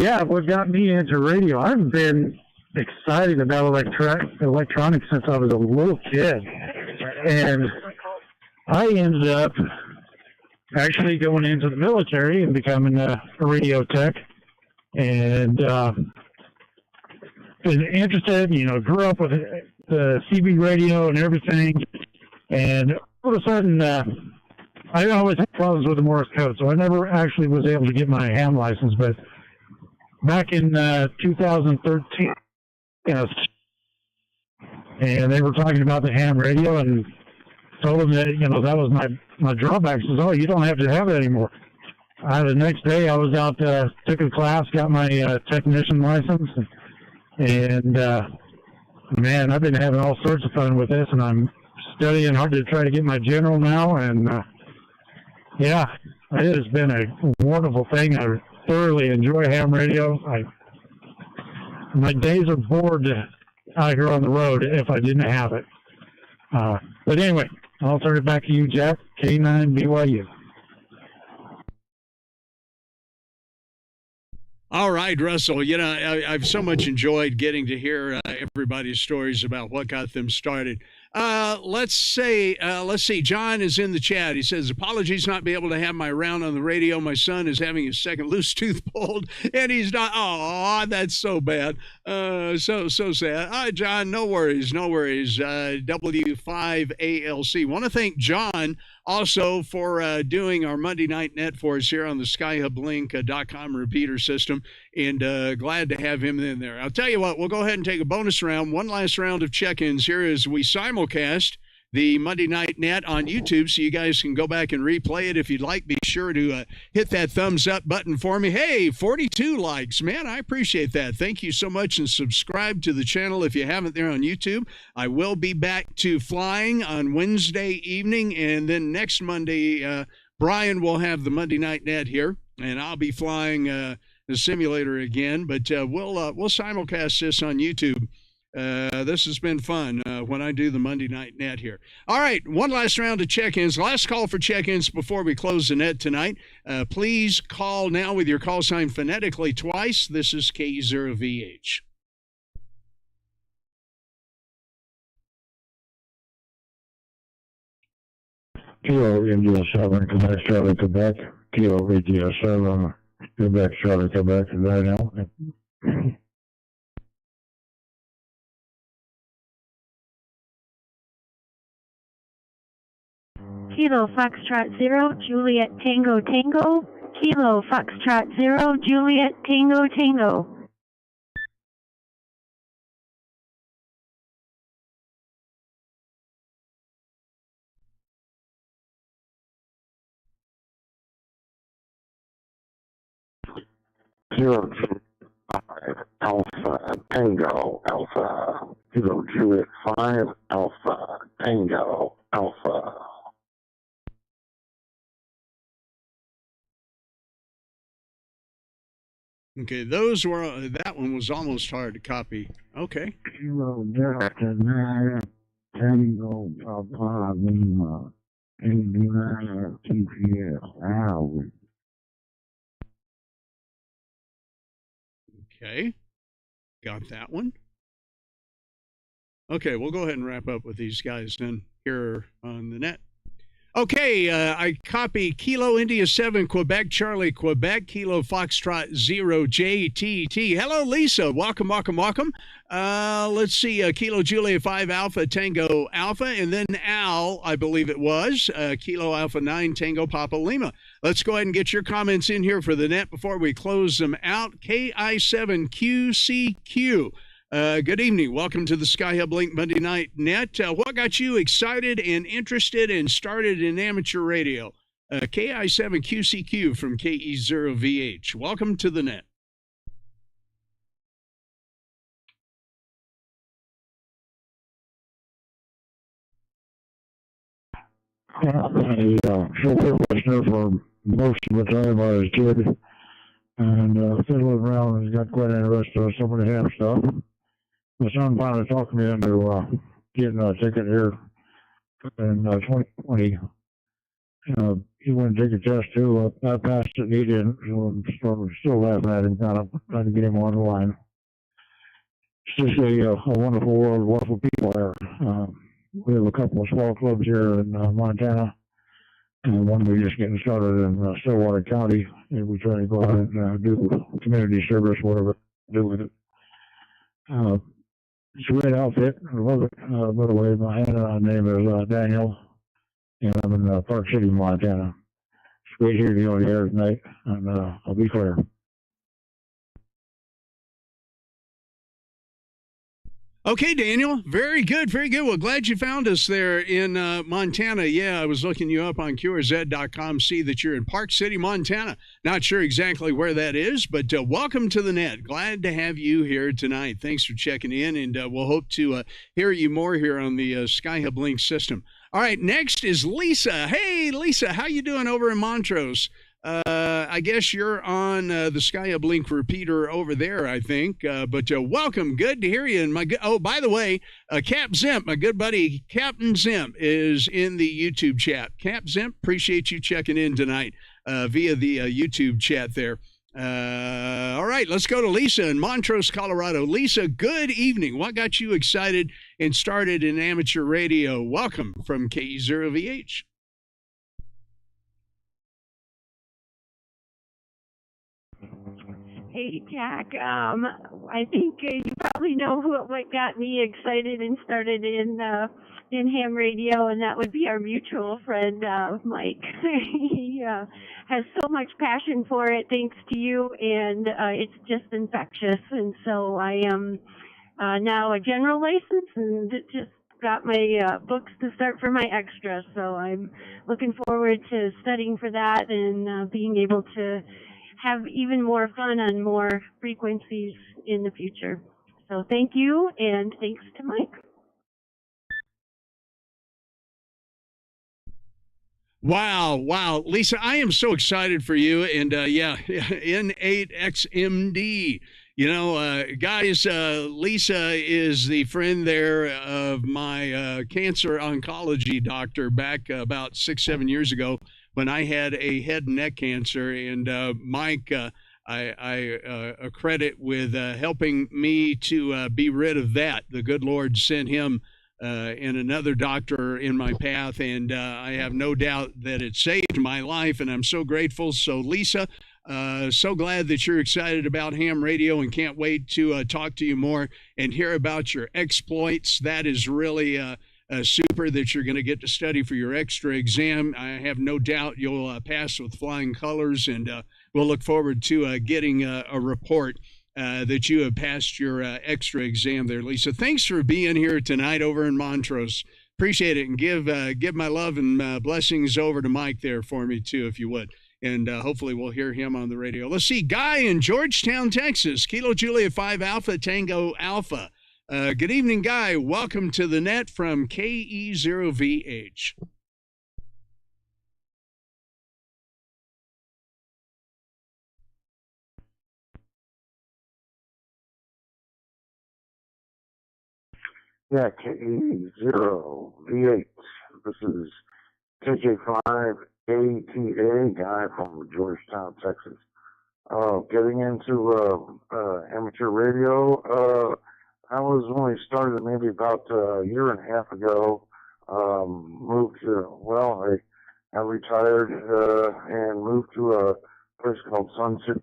yeah, what got me into radio, I've been excited about electronics since I was a little kid. And I ended up actually going into the military and becoming a radio tech. And been interested, grew up with the CB radio and everything. And all of a sudden, I always had problems with the Morse code, so I never actually was able to get my ham license. But back in 2013, and they were talking about the ham radio, and told them that, that was my drawback. Says, oh, you don't have to have it anymore. The next day I was out, took a class, got my technician license, and man, I've been having all sorts of fun with this, and I'm studying hard to try to get my general now, and yeah, it has been a wonderful thing. I thoroughly enjoy ham radio. My days are bored out here on the road if I didn't have it. But anyway, I'll turn it back to you, Jack, K9BYU. All right, Russell. I've so much enjoyed getting to hear everybody's stories about what got them started. Let's see. John is in the chat. He says, apologies not be able to have my round on the radio. My son is having his second loose tooth pulled, and he's not. Oh, that's so bad. So sad. John, no worries. W5ALC. Want to thank John also for doing our Monday Night Net for us here on the Skyhublink.com repeater system, and glad to have him in there. I'll tell you what, we'll go ahead and take a bonus round, one last round of check-ins here as we simulcast the Monday Night Net on YouTube, so you guys can go back and replay it if you'd like. Be sure to hit that thumbs up button for me. Hey, 42 likes, man, I appreciate that. Thank you so much, and subscribe to the channel if you haven't there on YouTube. I will be back to flying on Wednesday evening, and then next Monday, Brian will have the Monday Night Net here, and I'll be flying the simulator again, but we'll simulcast this on YouTube. This has been fun when I do the Monday Night Net here. All right, one last round of check-ins. Last call for check-ins before we close the net tonight. Please call now with your call sign phonetically twice. This is KEØVH. Kilo India 7, Quebec, Charlie, Quebec. Kilo India 7, Quebec, Charlie, Quebec. Is that now? Kilo Foxtrot 0, Juliet Tango Tango. Kilo Foxtrot 0, Juliet Tango Tango. Zero, 5, Alpha, Tango, Alpha. Kilo Juliet 5, Alpha, Tango, Alpha. Okay, that one was almost hard to copy. Okay. Kilo Delta 9, Tango, Papa, Lima, Indiana, TPS, Howard. Okay, got that one. Okay, we'll go ahead and wrap up with these guys then here on the net. Okay, I copy Kilo India 7, Quebec, Charlie, Quebec, Kilo Foxtrot 0, JTT. Hello, Lisa. Welcome. Let's see, Kilo Julia 5, Alpha, Tango, Alpha, and then Al, I believe it was, Kilo Alpha 9, Tango, Papa, Lima. Let's go ahead and get your comments in here for the net before we close them out. KI7QCQ. Good evening. Welcome to the Skyhublink Monday Night Net. What got you excited and interested and started in amateur radio? KI7QCQ from KEØVH. Welcome to the net. I showed listener for most of the time I was a kid, and fiddling around and got quite interested in some of the ham stuff. My son finally talked me into getting a ticket here in 2020. He went to take a test too. I passed it, he didn't, so I'm still laughing at him, kind of trying to get him on the line. It's just a wonderful world, wonderful people there. We have a couple of small clubs here in Montana, and one we're just getting started in Stillwater County, and we try to go out and do community service, whatever we do with it. It's a great outfit. I love it. By the way, my name is Daniel, and I'm in Park City, Montana. It's great hearing you on the air tonight, and I'll be clear. Okay, Daniel. Very good. Very good. Well, glad you found us there in Montana. Yeah, I was looking you up on QRZ.com. See that you're in Park City, Montana. Not sure exactly where that is, but welcome to the net. Glad to have you here tonight. Thanks for checking in, and we'll hope to hear you more here on the Skyhublink system. All right, next is Lisa. Hey, Lisa, how you doing over in Montrose? I guess you're on the Skyhublink repeater over there, I think. But welcome. Good to hear you. And oh, by the way, Cap Zimp, my good buddy Captain Zimp, is in the YouTube chat. Cap Zimp, appreciate you checking in tonight via the YouTube chat there. All right, let's go to Lisa in Montrose, Colorado. Lisa, good evening. What got you excited and started in amateur radio? Welcome from KEØVH. Hey, Jack. I think you probably know what got me excited and started in ham radio, and that would be our mutual friend, Mike. He has so much passion for it, thanks to you, and it's just infectious. And so I am now a general license and just got my books to start for my extra. So I'm looking forward to studying for that and being able to have even more fun on more frequencies in the future. So thank you, and thanks to Mike. Wow. Lisa, I am so excited for you. And N8XMD. You know, guys, Lisa is the friend there of my cancer oncology doctor back about 6-7 years ago when I had a head and neck cancer. And Mike, I credit with helping me to be rid of that. The good Lord sent him and another doctor in my path, and I have no doubt that it saved my life, and I'm so grateful. So, Lisa, so glad that you're excited about ham radio and can't wait to talk to you more and hear about your exploits. That is really super that you're going to get to study for your extra exam. I have no doubt you'll pass with flying colors, and we'll look forward to getting a report that you have passed your extra exam there, Lisa. Thanks for being here tonight over in Montrose. Appreciate it, and give my love and blessings over to Mike there for me too, if you would. And hopefully we'll hear him on the radio. Let's see, Guy in Georgetown, Texas, Kilo Juliet 5 Alpha Tango Alpha. Good evening, Guy. Welcome to the net from KEØVH. Yeah, KE0V8. This is KJ5ATA guy from Georgetown, Texas. Getting into amateur radio. I was only started maybe about a year and a half ago. Moved to, I retired and moved to a place called Sun City.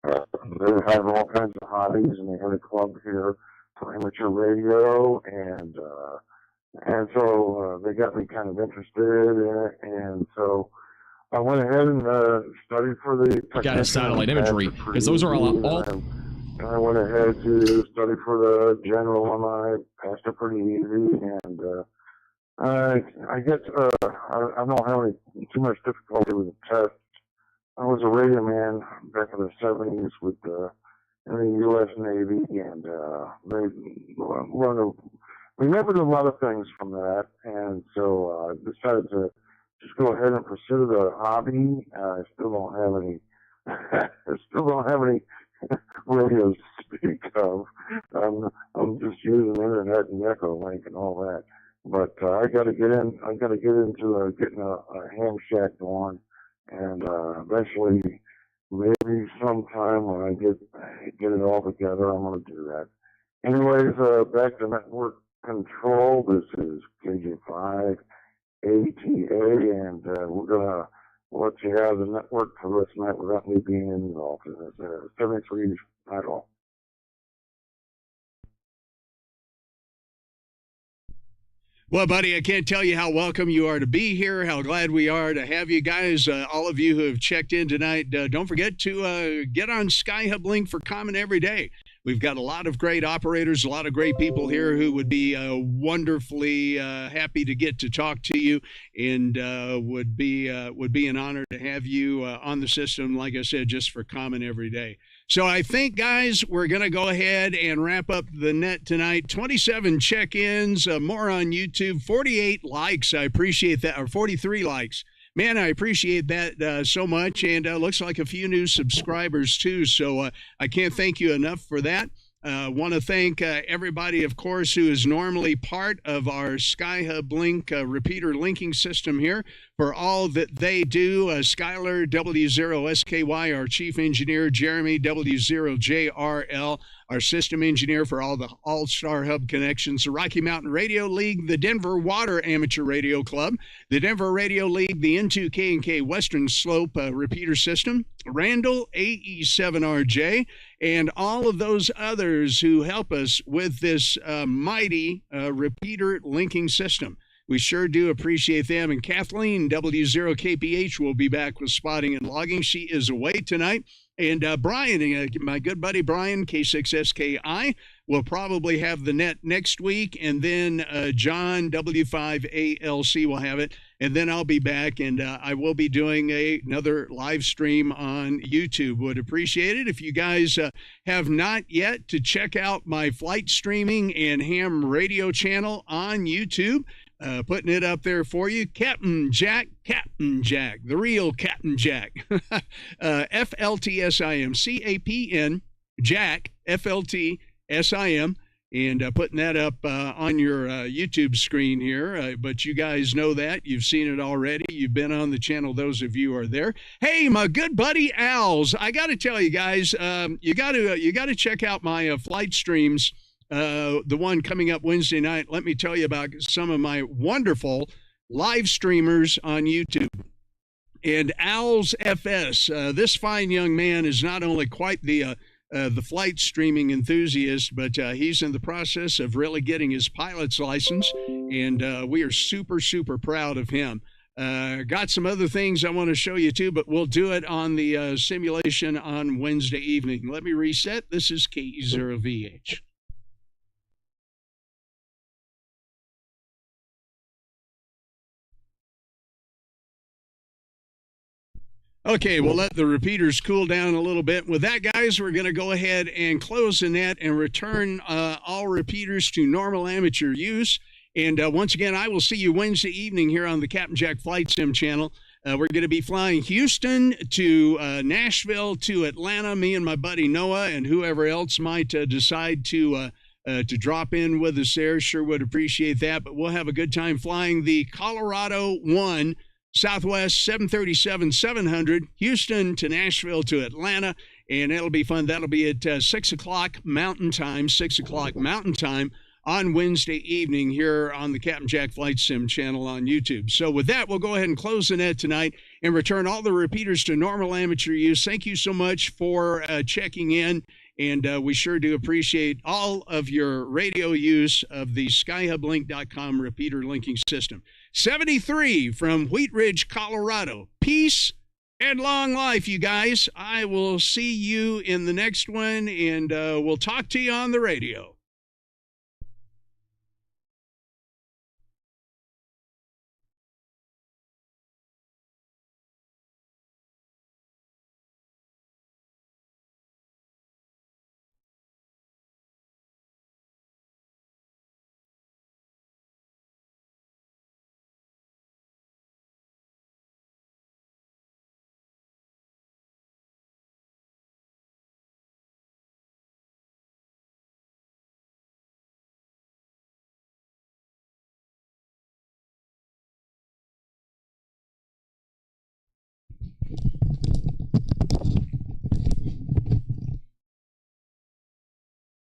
They have all kinds of hobbies, and they had a club here for amateur radio, and so they got me kind of interested in it, and so I went ahead and studied for the got a satellite imagery, because those are all I went ahead to study for the general, and I passed it pretty easy, and I don't have too much difficulty with the test. I was a radio man back in the 70s with in the U.S. Navy, and we remembered a lot of things from that, and so I decided to just go ahead and pursue the hobby. I still don't have any radios to speak of. I'm just using the internet and Echo Link and all that. But I got to get into getting a ham shack going, and eventually, maybe sometime when I get it all together, I'm going to do that. Anyways, back to network control. This is KJ5 ATA, and we're going to let you have the network for this night without me being involved in this. 73 title. Well, buddy, I can't tell you how welcome you are to be here, how glad we are to have you guys, all of you who have checked in tonight. Don't forget to get on Skyhublink for Common every day. We've got a lot of great operators, a lot of great people here who would be wonderfully happy to get to talk to you, and would be an honor to have you on the system, like I said, just for common every day. So I think, guys, we're going to go ahead and wrap up the net tonight. 27 check-ins, more on YouTube, 48 likes. I appreciate that, or 43 likes. Man, I appreciate that so much, and looks like a few new subscribers, too, so I can't thank you enough for that. Want to thank everybody, of course, who is normally part of our Skyhublink repeater linking system here for all that they do. Skylar W0SKY, our chief engineer, Jeremy W0JRL, our system engineer for all the All-Star Hub connections, the Rocky Mountain Radio League, the Denver Water Amateur Radio Club, the Denver Radio League, the N2K&K Western Slope repeater system, Randall AE7RJ, and all of those others who help us with this mighty repeater linking system. We sure do appreciate them. And Kathleen W0KPH will be back with spotting and logging. She is away tonight. And Brian, my good buddy Brian, K6SKI, will probably have the net next week. And then John W5ALC will have it. And then I'll be back, and I will be doing another live stream on YouTube. Would appreciate it if you guys have not yet to check out my flight streaming and ham radio channel on YouTube. Putting it up there for you. Captain Jack, the real Captain Jack. FLTSIM, CAPN, Jack, FLTSIM, and putting that up on your YouTube screen here. But you guys know that. You've seen it already. You've been on the channel, those of you who are there. Hey, my good buddy Al's. I got to tell you guys, you got to check out my flight streams. The one coming up Wednesday night. Let me tell you about some of my wonderful live streamers on YouTube. And Owls FS, this fine young man is not only quite the flight streaming enthusiast, but he's in the process of really getting his pilot's license, and we are super, super proud of him. Got some other things I want to show you too, but we'll do it on the simulation on Wednesday evening. Let me reset. This is KE0VH. Okay, we'll let the repeaters cool down a little bit. With that, guys, we're going to go ahead and close the net and return all repeaters to normal amateur use. And once again, I will see you Wednesday evening here on the Captain Jack Flight Sim channel. We're going to be flying Houston to Nashville to Atlanta, me and my buddy Noah, and whoever else might decide to drop in with us there. Sure would appreciate that. But we'll have a good time flying the Colorado 1 Southwest 737-700, Houston to Nashville to Atlanta, and it'll be fun. That'll be at 6 o'clock Mountain Time, 6 o'clock Mountain Time on Wednesday evening here on the Captain Jack Flight Sim channel on YouTube. So with that, we'll go ahead and close the net tonight and return all the repeaters to normal amateur use. Thank you so much for checking in, and we sure do appreciate all of your radio use of the Skyhublink.com repeater linking system. 73 from Wheat Ridge, Colorado. Peace and long life, you guys. I will see you in the next one, and we'll talk to you on the radio.